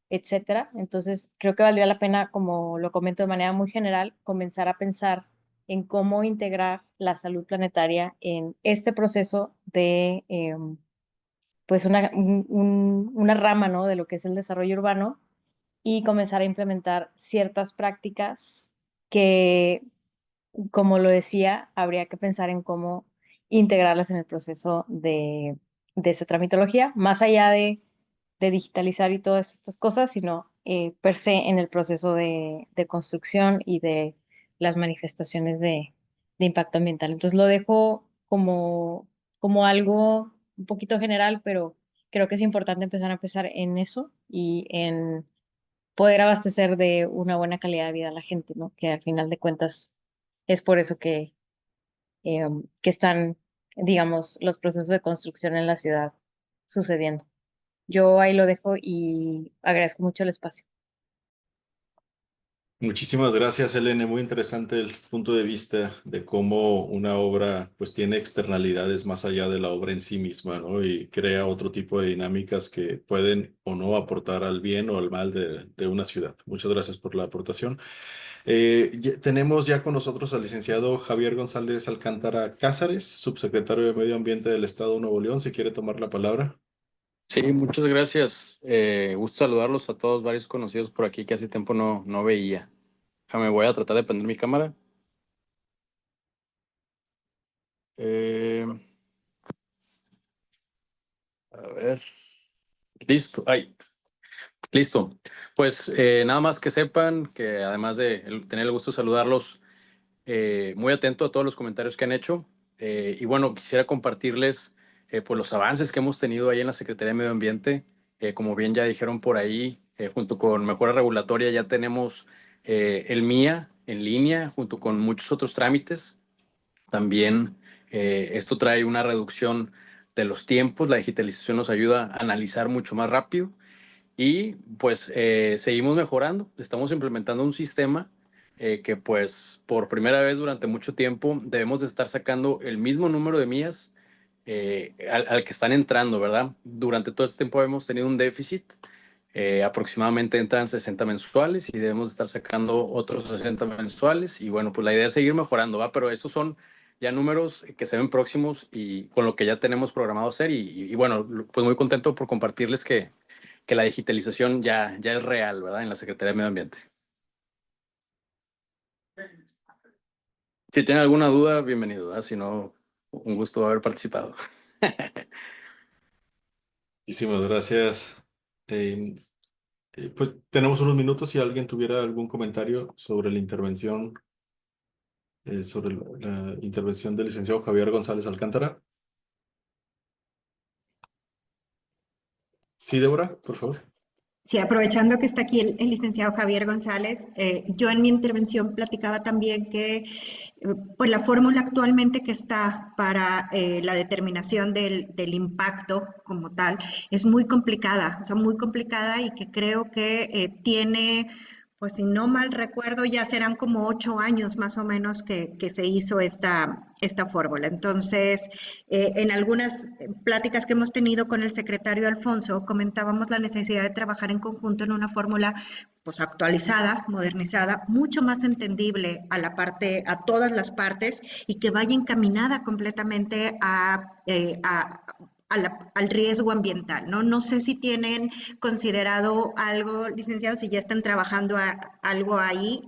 etcétera. Entonces, creo que valdría la pena, como lo comento de manera muy general, comenzar a pensar en cómo integrar la salud planetaria en este proceso de, pues, una rama, ¿no? De lo que es el desarrollo urbano y comenzar a implementar ciertas prácticas que, como lo decía, habría que pensar en cómo integrarlas en el proceso de esa tramitología, más allá de digitalizar y todas estas cosas, sino per se en el proceso de construcción y de las manifestaciones de impacto ambiental. Entonces lo dejo como algo un poquito general, pero creo que es importante empezar a pensar en eso y en poder abastecer de una buena calidad de vida a la gente, ¿no? Que al final de cuentas es por eso que están, digamos, los procesos de construcción en la ciudad sucediendo. Yo ahí lo dejo y agradezco mucho el espacio. Muchísimas gracias, Elene. Muy interesante el punto de vista de cómo una obra pues tiene externalidades más allá de la obra en sí misma, ¿no? Y crea otro tipo de dinámicas que pueden o no aportar al bien o al mal de una ciudad. Muchas gracias por la aportación. Tenemos ya con nosotros al licenciado Javier González Alcántara Cázares, subsecretario de Medio Ambiente del Estado de Nuevo León, si quiere tomar la palabra. Sí, muchas gracias. Gusto saludarlos a todos, varios conocidos por aquí que hace tiempo no veía. Déjame, voy a tratar de prender mi cámara. Eh, a ver. Listo. Ay, listo. Pues nada más que sepan que además de tener el gusto de saludarlos, muy atento a todos los comentarios que han hecho. Y bueno, quisiera compartirles pues los avances que hemos tenido ahí en la Secretaría de Medio Ambiente. Como bien ya dijeron por ahí, junto con Mejora Regulatoria ya tenemos el MIA en línea, junto con muchos otros trámites. También esto trae una reducción de los tiempos. La digitalización nos ayuda a analizar mucho más rápido. Y pues seguimos mejorando. Estamos implementando un sistema que pues por primera vez durante mucho tiempo debemos de estar sacando el mismo número de millas al que están entrando, ¿verdad? Durante todo este tiempo hemos tenido un déficit. Aproximadamente entran 60 mensuales y debemos de estar sacando otros 60 mensuales. Y bueno, pues la idea es seguir mejorando, ¿va? Pero estos son ya números que se ven próximos y con lo que ya tenemos programado hacer. Y bueno, pues muy contento por compartirles que la digitalización ya es real, ¿verdad? En la Secretaría de Medio Ambiente. Si tienen alguna duda, bienvenido, ¿verdad? Si no, un gusto haber participado. Muchísimas gracias. Eh, pues tenemos unos minutos si alguien tuviera algún comentario sobre la intervención, sobre la intervención del licenciado Javier González Alcántara. Sí, Débora, por favor. Sí, aprovechando que está aquí el licenciado Javier González, yo en mi intervención platicaba también que pues la fórmula actualmente que está para la determinación del impacto como tal es muy complicada, o sea, muy complicada y que creo que tiene, pues si no mal recuerdo, ya serán como 8 años más o menos que se hizo esta fórmula. Entonces, en algunas pláticas que hemos tenido con el secretario Alfonso, comentábamos la necesidad de trabajar en conjunto en una fórmula pues actualizada, modernizada, mucho más entendible a todas las partes y que vaya encaminada completamente al riesgo ambiental, ¿no? No sé si tienen considerado algo, licenciados, si ya están trabajando algo ahí.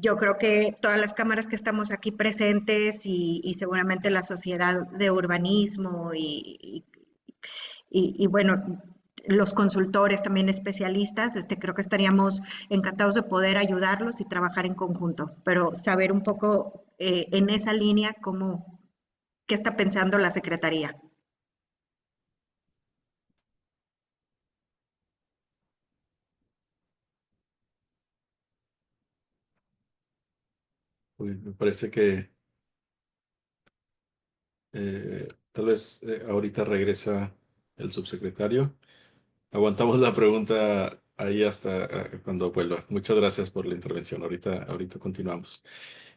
Yo creo que todas las cámaras que estamos aquí presentes y seguramente la sociedad de urbanismo y bueno, los consultores también especialistas, creo que estaríamos encantados de poder ayudarlos y trabajar en conjunto, pero saber un poco en esa línea qué está pensando la Secretaría. Pues, me parece que tal vez ahorita regresa el subsecretario. Aguantamos la pregunta ahí hasta cuando vuelva. Muchas gracias por la intervención. Ahorita continuamos.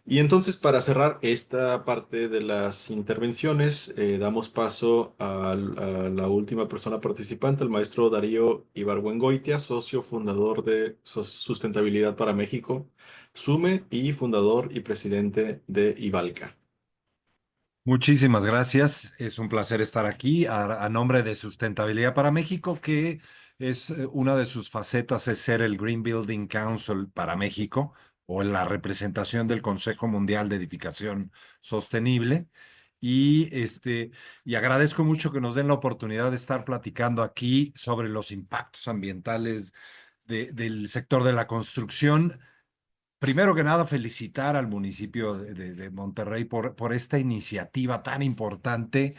Y entonces, para cerrar esta parte de las intervenciones, damos paso a la última persona participante, el maestro Darío Ibargüengoitia, socio fundador de Sustentabilidad para México, SUME, y fundador y presidente de IVALCA. Muchísimas gracias. Es un placer estar aquí a nombre de Sustentabilidad para México, que es una de sus facetas es ser el Green Building Council para México o la representación del Consejo Mundial de Edificación Sostenible. Y agradezco mucho que nos den la oportunidad de estar platicando aquí sobre los impactos ambientales del sector de la construcción. Primero que nada, felicitar al municipio de Monterrey por esta iniciativa tan importante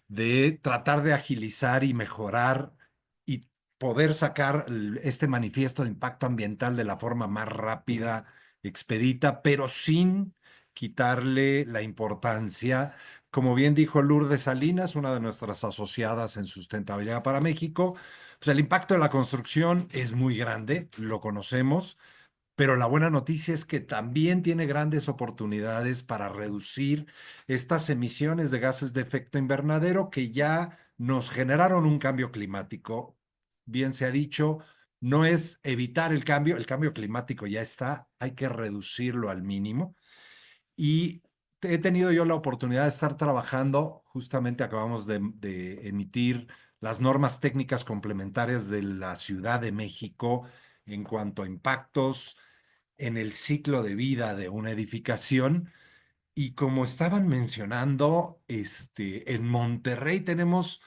de tratar de agilizar y mejorar y poder sacar este manifiesto de impacto ambiental de la forma más rápida, expedita, pero sin quitarle la importancia. Como bien dijo Lourdes Salinas, una de nuestras asociadas en Sustentabilidad para México, pues el impacto de la construcción es muy grande, lo conocemos, pero la buena noticia es que también tiene grandes oportunidades para reducir estas emisiones de gases de efecto invernadero que ya nos generaron un cambio climático. Bien se ha dicho, no es evitar el cambio climático ya está, hay que reducirlo al mínimo. Y he tenido yo la oportunidad de estar trabajando, justamente acabamos de emitir las normas técnicas complementarias de la Ciudad de México en cuanto a impactos en el ciclo de vida de una edificación. Y como estaban mencionando, en Monterrey tenemos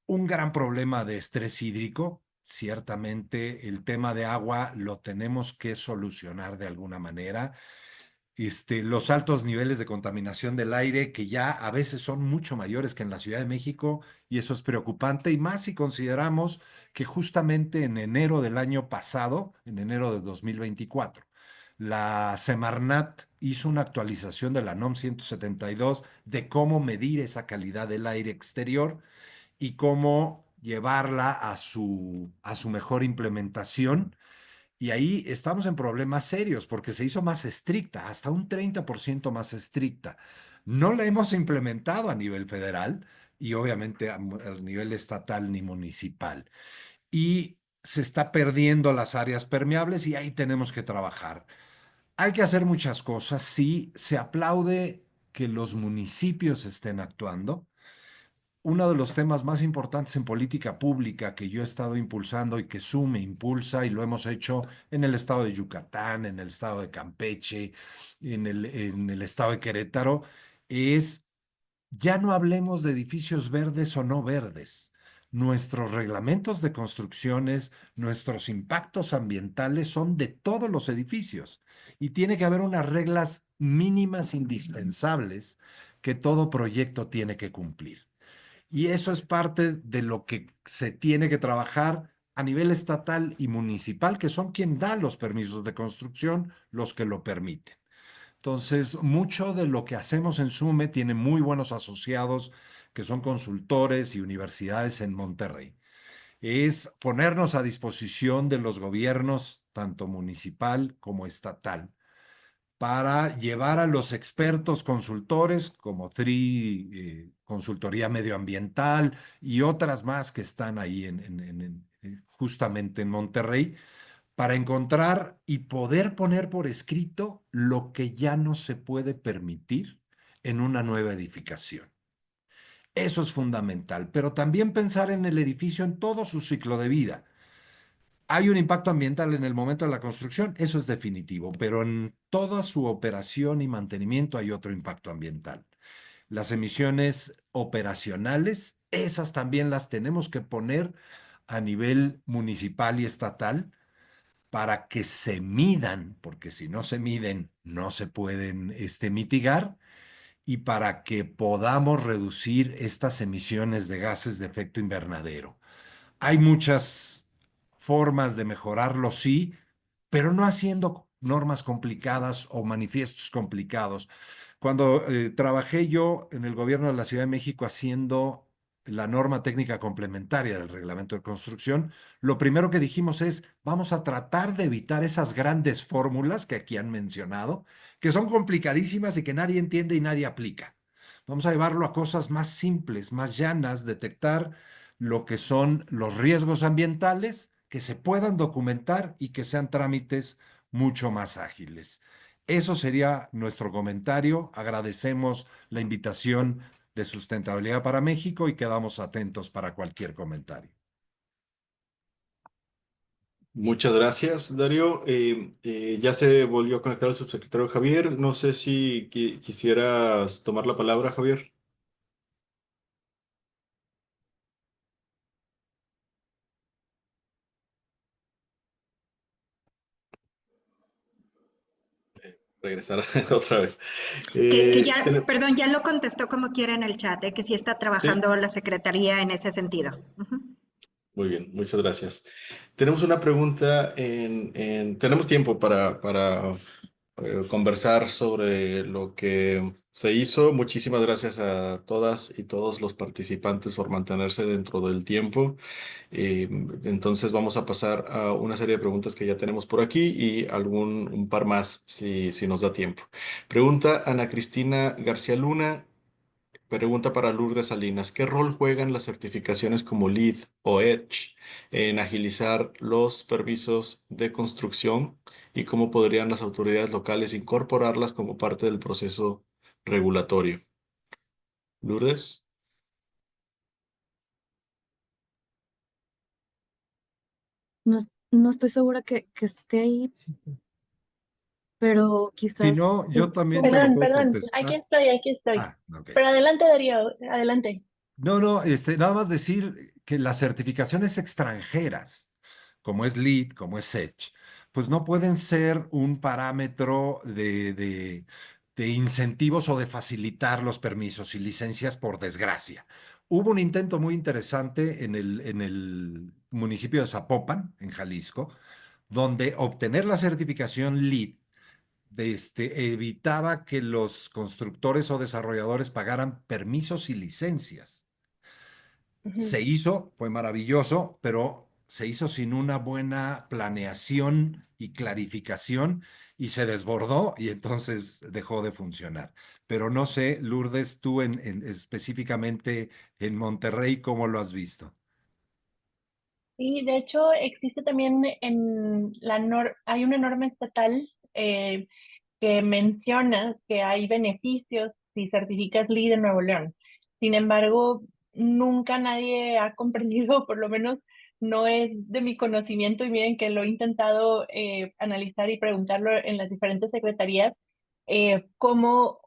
un gran problema de estrés hídrico. Ciertamente el tema de agua lo tenemos que solucionar de alguna manera. Los altos niveles de contaminación del aire que ya a veces son mucho mayores que en la Ciudad de México, y eso es preocupante, y más si consideramos que justamente en enero del año pasado, en enero de 2024, la Semarnat hizo una actualización de la NOM 172 de cómo medir esa calidad del aire exterior y cómo llevarla a su mejor implementación. Y ahí estamos en problemas serios porque se hizo más estricta, hasta un 30% más estricta. No la hemos implementado a nivel federal y obviamente a nivel estatal ni municipal. Y se está perdiendo las áreas permeables y ahí tenemos que trabajar. Hay que hacer muchas cosas. Sí, se aplaude que los municipios estén actuando. Uno de los temas más importantes en política pública que yo he estado impulsando y que SUME impulsa, y lo hemos hecho en el estado de Yucatán, en el estado de Campeche, en el estado de Querétaro, es ya no hablemos de edificios verdes o no verdes. Nuestros reglamentos de construcciones, nuestros impactos ambientales son de todos los edificios y tiene que haber unas reglas mínimas indispensables que todo proyecto tiene que cumplir. Y eso es parte de lo que se tiene que trabajar a nivel estatal y municipal, que son quien da los permisos de construcción, los que lo permiten. Entonces, mucho de lo que hacemos en SUME tiene muy buenos asociados que son consultores y universidades en Monterrey. Es ponernos a disposición de los gobiernos, tanto municipal como estatal, para llevar a los expertos consultores como TRI, Consultoría Medioambiental y otras más que están ahí justamente en Monterrey, para encontrar y poder poner por escrito lo que ya no se puede permitir en una nueva edificación. Eso es fundamental, pero también pensar en el edificio en todo su ciclo de vida. Hay un impacto ambiental en el momento de la construcción, eso es definitivo, pero en toda su operación y mantenimiento hay otro impacto ambiental. Las emisiones operacionales, esas también las tenemos que poner a nivel municipal y estatal para que se midan, porque si no se miden, no se pueden mitigar, y para que podamos reducir estas emisiones de gases de efecto invernadero. Hay muchas formas de mejorarlo, sí, pero no haciendo normas complicadas o manifiestos complicados. Cuando trabajé yo en el gobierno de la Ciudad de México haciendo la norma técnica complementaria del reglamento de construcción, lo primero que dijimos es, vamos a tratar de evitar esas grandes fórmulas que aquí han mencionado, que son complicadísimas y que nadie entiende y nadie aplica. Vamos a llevarlo a cosas más simples, más llanas, detectar lo que son los riesgos ambientales, que se puedan documentar y que sean trámites mucho más ágiles. Eso sería nuestro comentario. Agradecemos la invitación de Sustentabilidad para México y quedamos atentos para cualquier comentario. Muchas gracias, Darío. Ya se volvió a conectar el subsecretario Javier. No sé si quisieras tomar la palabra, Javier. regresar otra vez. Que ya, Ten- perdón, ya lo contestó como quiera en el chat, que sí está sí, trabajando la Secretaría en ese sentido. Ujú. muy bien, muchas gracias. Tenemos una pregunta tenemos tiempo para conversar sobre lo que se hizo. Muchísimas gracias a todas y todos los participantes por mantenerse dentro del tiempo. Eh, entonces vamos a pasar a una serie de preguntas que ya tenemos por aquí y un par más si nos da tiempo. Pregunta Ana Cristina García Luna. Pregunta para Lourdes Salinas. ¿Qué rol juegan las certificaciones como LEED o EDGE en agilizar los permisos de construcción y cómo podrían las autoridades locales incorporarlas como parte del proceso regulatorio? Lourdes. No estoy segura que esté ahí, pero Si quizás no, yo también te lo Perdón, puedo perdón, contestar. aquí estoy. Ah, ok. Pero adelante, Darío, adelante. No, no, nada más decir que las certificaciones extranjeras, como es LEED, como es EDGE, pues no pueden ser un parámetro de incentivos o de facilitar los permisos y licencias, por desgracia. Hubo un intento muy interesante en el municipio de Zapopan, en Jalisco, donde obtener la certificación LEED evitaba que los constructores o desarrolladores pagaran permisos y licencias. Se Ujú. hizo, fue maravilloso, pero se hizo sin una buena planeación y clarificación y se desbordó y entonces dejó de funcionar. Pero no sé, Lourdes, tú específicamente en Monterrey, ¿cómo lo has visto? Y de hecho existe también hay una norma estatal que menciona que hay beneficios si certificas LEED en Nuevo León. Sin embargo, nunca nadie ha comprendido, por lo menos no es de mi conocimiento, y miren que lo he intentado analizar y preguntarlo en las diferentes secretarías, cómo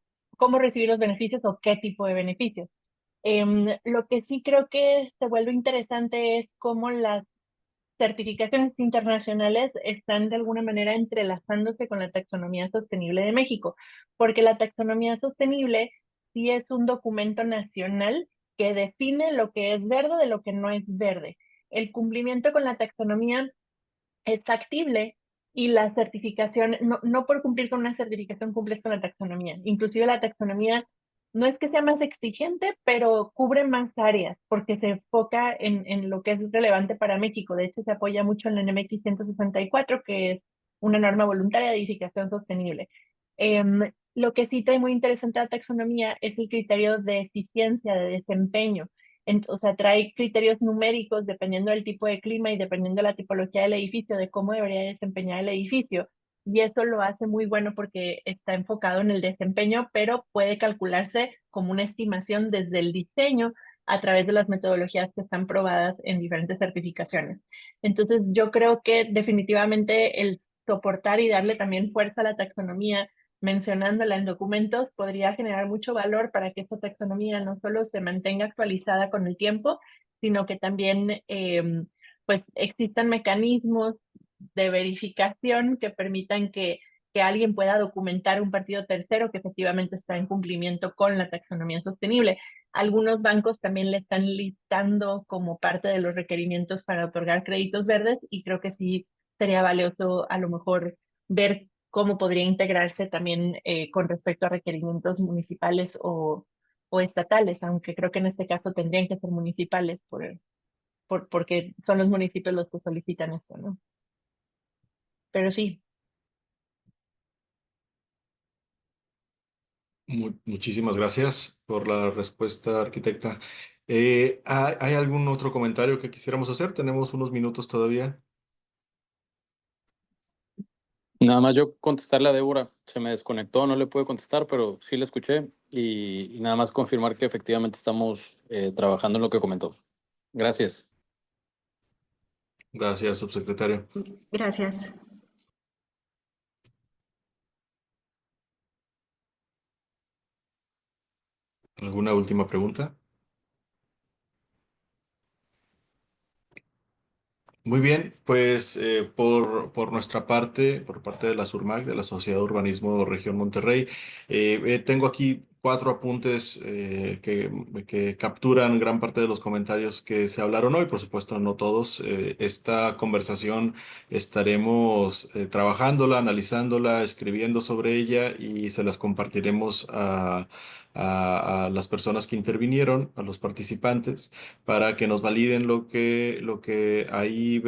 recibir los beneficios o qué tipo de beneficios. Lo que sí creo que se vuelve interesante es cómo las certificaciones internacionales están de alguna manera entrelazándose con la taxonomía sostenible de México, porque la taxonomía sostenible sí es un documento nacional que define lo que es verde de lo que no es verde. El cumplimiento con la taxonomía es factible y la certificación, no por cumplir con una certificación cumples con la taxonomía. Inclusive la taxonomía no es que sea más exigente, pero cubre más áreas porque se enfoca en lo que es relevante para México. De hecho, se apoya mucho en la NMX 164, que es una norma voluntaria de edificación sostenible. Lo que sí trae muy interesante la taxonomía es el criterio de eficiencia, de desempeño. O sea, trae criterios numéricos dependiendo del tipo de clima y dependiendo de la tipología del edificio, de cómo debería desempeñar el edificio. Y eso lo hace muy bueno porque está enfocado en el desempeño, pero puede calcularse como una estimación desde el diseño a través de las metodologías que están probadas en diferentes certificaciones. Entonces, yo creo que definitivamente el soportar y darle también fuerza a la taxonomía mencionándola en documentos podría generar mucho valor para que esta taxonomía no solo se mantenga actualizada con el tiempo, sino que también pues existan mecanismos de verificación que permitan que alguien pueda documentar un partido tercero que efectivamente está en cumplimiento con la taxonomía sostenible. Algunos bancos también le están listando como parte de los requerimientos para otorgar créditos verdes y creo que sí sería valioso a lo mejor ver cómo podría integrarse también con respecto a requerimientos municipales o estatales, aunque creo que en este caso tendrían que ser municipales porque son los municipios los que solicitan esto, ¿no? Pero sí. Muchísimas gracias por la respuesta, arquitecta. ¿Hay algún otro comentario que quisiéramos hacer? Tenemos unos minutos todavía. Nada más yo contestarle a Débora, se me desconectó, no le pude contestar, pero sí le escuché y nada más confirmar que efectivamente estamos trabajando en lo que comentó. Gracias. Gracias, subsecretario. Gracias. ¿Alguna última pregunta? Muy bien, pues por nuestra parte, por parte de la SURMAC, de la Sociedad de Urbanismo Región Monterrey, tengo aquí 4 apuntes que capturan gran parte de los comentarios que se hablaron hoy, por supuesto no todos. Esta conversación estaremos trabajándola, analizándola, escribiendo sobre ella y se las compartiremos a las personas que intervinieron, a los participantes para que nos validen lo que ahí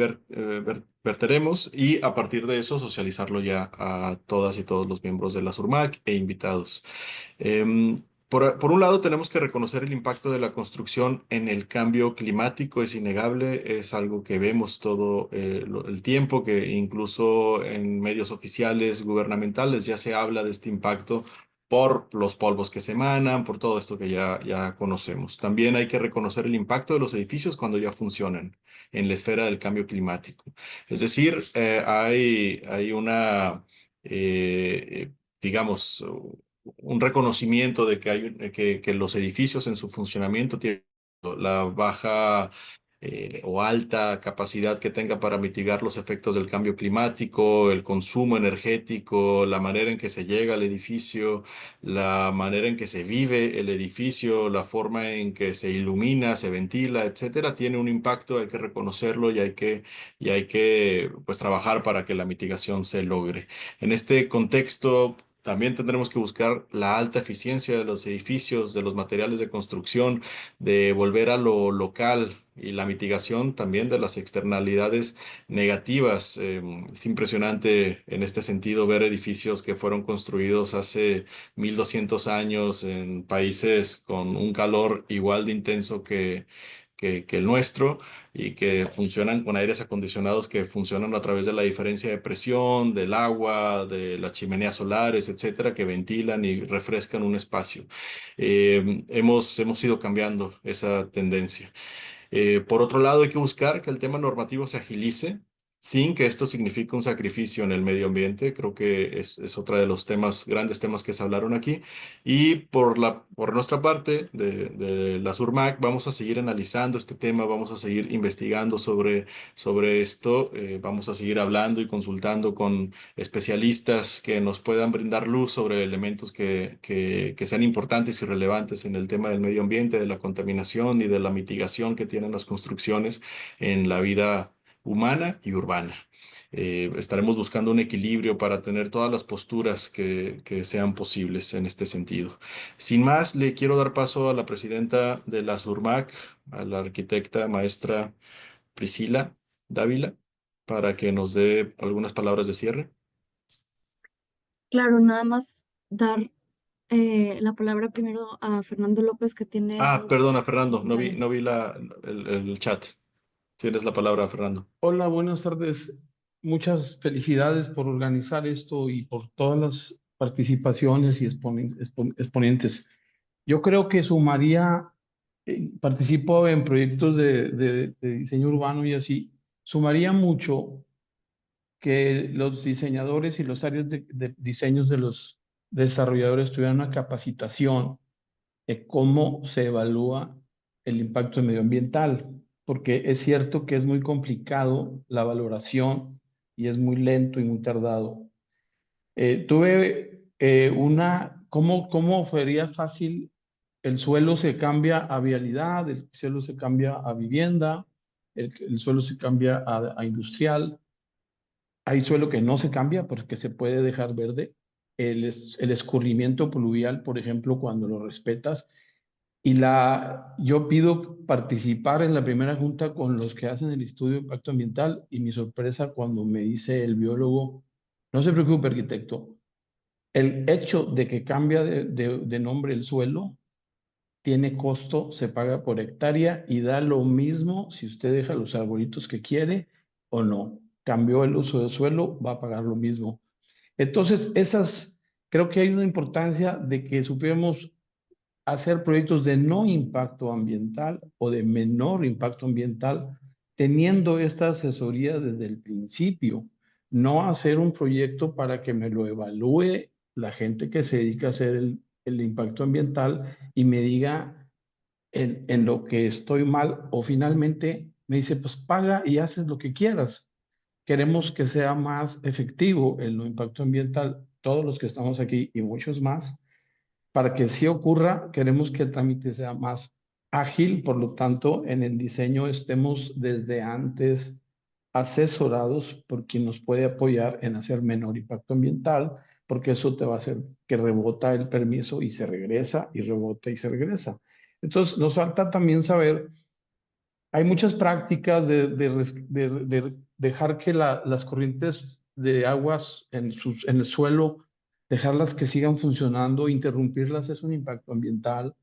verteremos y a partir de eso socializarlo ya a todas y todos los miembros de la SURMAC e invitados. Em, por un lado, tenemos que reconocer el impacto de la construcción en el cambio climático. Es innegable, es algo que vemos todo el tiempo, que incluso en medios oficiales gubernamentales ya se habla de este impacto por los polvos que se emanan, por todo esto que ya conocemos. También hay que reconocer el impacto de los edificios cuando ya funcionan en la esfera del cambio climático. Es decir, hay una, digamos, un reconocimiento de que que los edificios en su funcionamiento tienen la baja o alta capacidad que tenga para mitigar los efectos del cambio climático, el consumo energético, la manera en que se llega al edificio, la manera en que se vive el edificio, la forma en que se ilumina, se ventila, etcétera, tiene un impacto, hay que reconocerlo y hay que pues trabajar para que la mitigación se logre. En este contexto, también tendremos que buscar la alta eficiencia de los edificios, de los materiales de construcción, de volver a lo local y la mitigación también de las externalidades negativas. Es impresionante en este sentido ver edificios que fueron construidos hace 1200 años en países con un calor igual de intenso que el nuestro y que funcionan con aires acondicionados que funcionan a través de la diferencia de presión, del agua, de las chimeneas solares, etcétera, que ventilan y refrescan un espacio. Hemos ido cambiando esa tendencia. Por otro lado, hay que buscar que el tema normativo se agilice sin que esto signifique un sacrificio en el medio ambiente. Creo que es otro de los temas, grandes temas que se hablaron aquí. Y por nuestra parte, de la SURMAC, vamos a seguir analizando este tema, vamos a seguir investigando sobre esto, vamos a seguir hablando y consultando con especialistas que nos puedan brindar luz sobre elementos que sean importantes y relevantes en el tema del medio ambiente, de la contaminación y de la mitigación que tienen las construcciones en la vida humana y urbana. Estaremos buscando un equilibrio para tener todas las posturas que sean posibles en este sentido. Sin más, le quiero dar paso a la presidenta de la SURMAC, a la arquitecta maestra Priscila Dávila, para que nos dé algunas palabras de cierre. Claro, nada más dar la palabra primero a Fernando López, que tiene Ah, algo perdona, que Fernando, comentar. no vi el chat. Tienes la palabra, Fernando. Hola, buenas tardes. Muchas felicidades por organizar esto y por todas las participaciones y exponentes. Yo creo que sumaría, participo en proyectos de diseño urbano y así, sumaría mucho que los diseñadores y los áreas de diseños de los desarrolladores tuvieran una capacitación de cómo se evalúa el impacto medioambiental, porque es cierto que es muy complicado la valoración y es muy lento y muy tardado. Tuve ¿cómo sería fácil? El suelo se cambia a vialidad, el suelo se cambia a vivienda, el suelo se cambia a industrial. Hay suelo que no se cambia porque se puede dejar verde. El escurrimiento pluvial, por ejemplo, cuando lo respetas. Yo pido participar en la primera junta con los que hacen el estudio de impacto ambiental y mi sorpresa cuando me dice el biólogo, no se preocupe, arquitecto, el hecho de que cambia de nombre el suelo tiene costo, se paga por hectárea y da lo mismo si usted deja los arbolitos que quiere o no. Cambió el uso del suelo, va a pagar lo mismo. Entonces, creo que hay una importancia de que supiéramos hacer proyectos de no impacto ambiental o de menor impacto ambiental, teniendo esta asesoría desde el principio. No hacer un proyecto para que me lo evalúe la gente que se dedica a hacer el impacto ambiental y me diga en lo que estoy mal o finalmente me dice, pues paga y haces lo que quieras. Queremos que sea más efectivo el no impacto ambiental, todos los que estamos aquí y muchos más. Para que sí ocurra, queremos que el trámite sea más ágil, por lo tanto, en el diseño estemos desde antes asesorados por quien nos puede apoyar en hacer menor impacto ambiental, porque eso te va a hacer que rebota el permiso y se regresa, y rebota y se regresa. Entonces, nos falta también saber, hay muchas prácticas de dejar que las corrientes de aguas en el suelo, dejarlas que sigan funcionando, interrumpirlas es un impacto ambiental.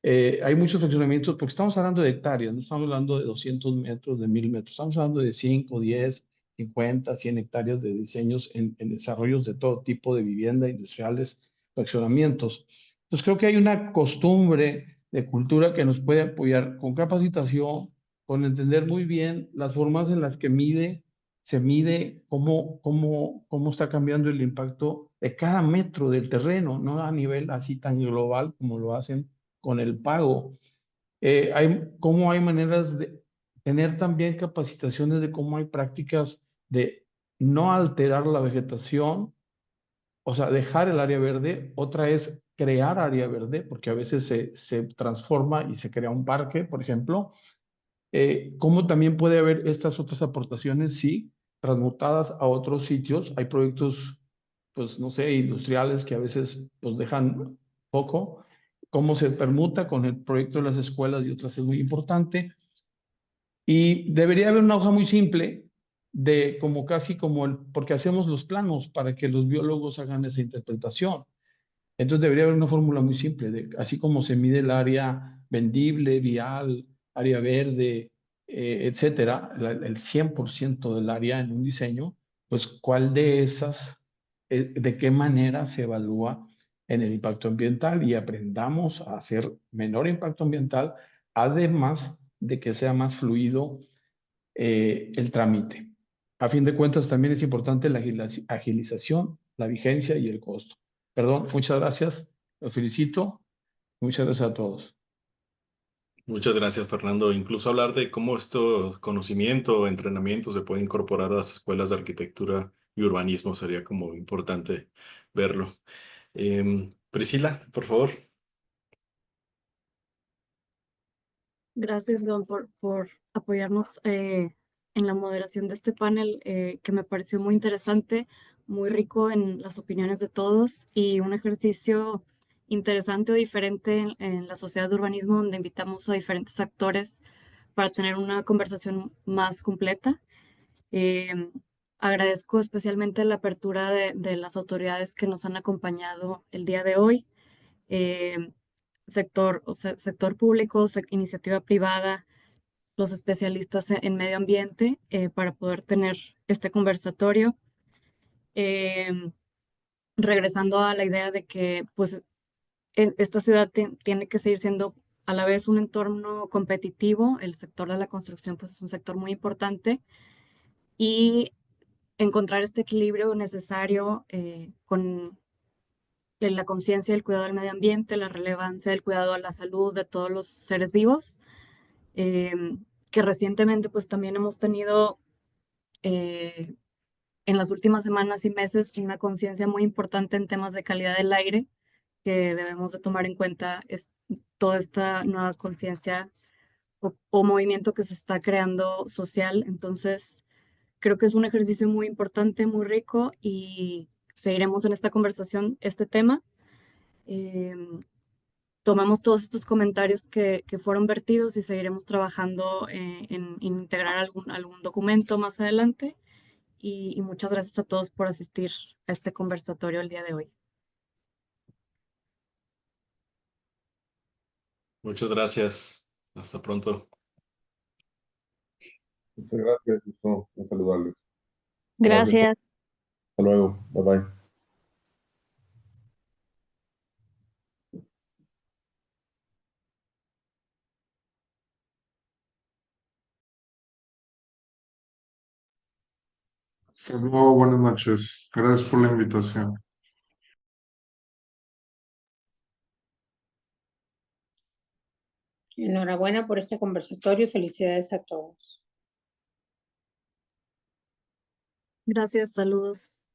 Hay muchos fraccionamientos, porque estamos hablando de hectáreas, no estamos hablando de 200 metros, de 1000 metros, estamos hablando de 5, 10, 50, 100 hectáreas de diseños en desarrollos de todo tipo de vivienda, industriales, fraccionamientos. Entonces creo que hay una costumbre de cultura que nos puede apoyar con capacitación, con entender muy bien las formas en las que se mide cómo está cambiando el impacto de cada metro del terreno, no a nivel así tan global como lo hacen con el pago. Cómo hay maneras de tener también capacitaciones de cómo hay prácticas de no alterar la vegetación, o sea, dejar el área verde. Otra es crear área verde, porque a veces se transforma y se crea un parque, por ejemplo. ¿Cómo también puede haber estas otras aportaciones? Sí, transmutadas a otros sitios. Hay proyectos, pues no sé, industriales que a veces pues dejan poco. Cómo se permuta con el proyecto de las escuelas y otras es muy importante. Y debería haber una hoja muy simple de como casi como porque hacemos los planos para que los biólogos hagan esa interpretación. Entonces debería haber una fórmula muy simple, así como se mide el área vendible, vial, área verde, etcétera, el 100% del área en un diseño, pues cuál de esas, de qué manera se evalúa en el impacto ambiental y aprendamos a hacer menor impacto ambiental, además de que sea más fluido el trámite. A fin de cuentas, también es importante la agilización, la vigencia y el costo. Perdón, muchas gracias, los felicito, muchas gracias a todos. Muchas gracias, Fernando. Incluso hablar de cómo esto conocimiento o entrenamiento se puede incorporar a las escuelas de arquitectura y urbanismo sería como importante verlo. Priscila, por favor. Gracias, León, por apoyarnos en la moderación de este panel, que me pareció muy interesante, muy rico en las opiniones de todos y un ejercicio interesante o diferente en la sociedad de urbanismo, donde invitamos a diferentes actores para tener una conversación más completa. Eh, Agradezco especialmente la apertura de las autoridades que nos han acompañado el día de hoy. Eh, sector público, iniciativa privada, los especialistas en medio ambiente, para poder tener este conversatorio. Em, Regresando a la idea de que pues esta ciudad tiene que seguir siendo a la vez un entorno competitivo. El sector de la construcción pues es un sector muy importante y encontrar este equilibrio necesario con la conciencia del cuidado del medio ambiente, la relevancia del cuidado a la salud de todos los seres vivos, que recientemente pues también hemos tenido eh, en las últimas semanas y meses una conciencia muy importante en temas de calidad del aire, que debemos de tomar en cuenta toda esta nueva conciencia o movimiento que se está creando social. Entonces, creo que es un ejercicio muy importante, muy rico y seguiremos en esta conversación este tema. Em, Tomamos todos estos comentarios que fueron vertidos y seguiremos trabajando en integrar algún documento más adelante. Y muchas gracias a todos por asistir a este conversatorio el día de hoy. Muchas gracias. Hasta pronto. Muchas gracias, gusto en saludarles. Gracias. Hasta luego, bye bye. Saludos, buenas noches. Gracias por la invitación. Enhorabuena por este conversatorio y felicidades a todos. Gracias, saludos.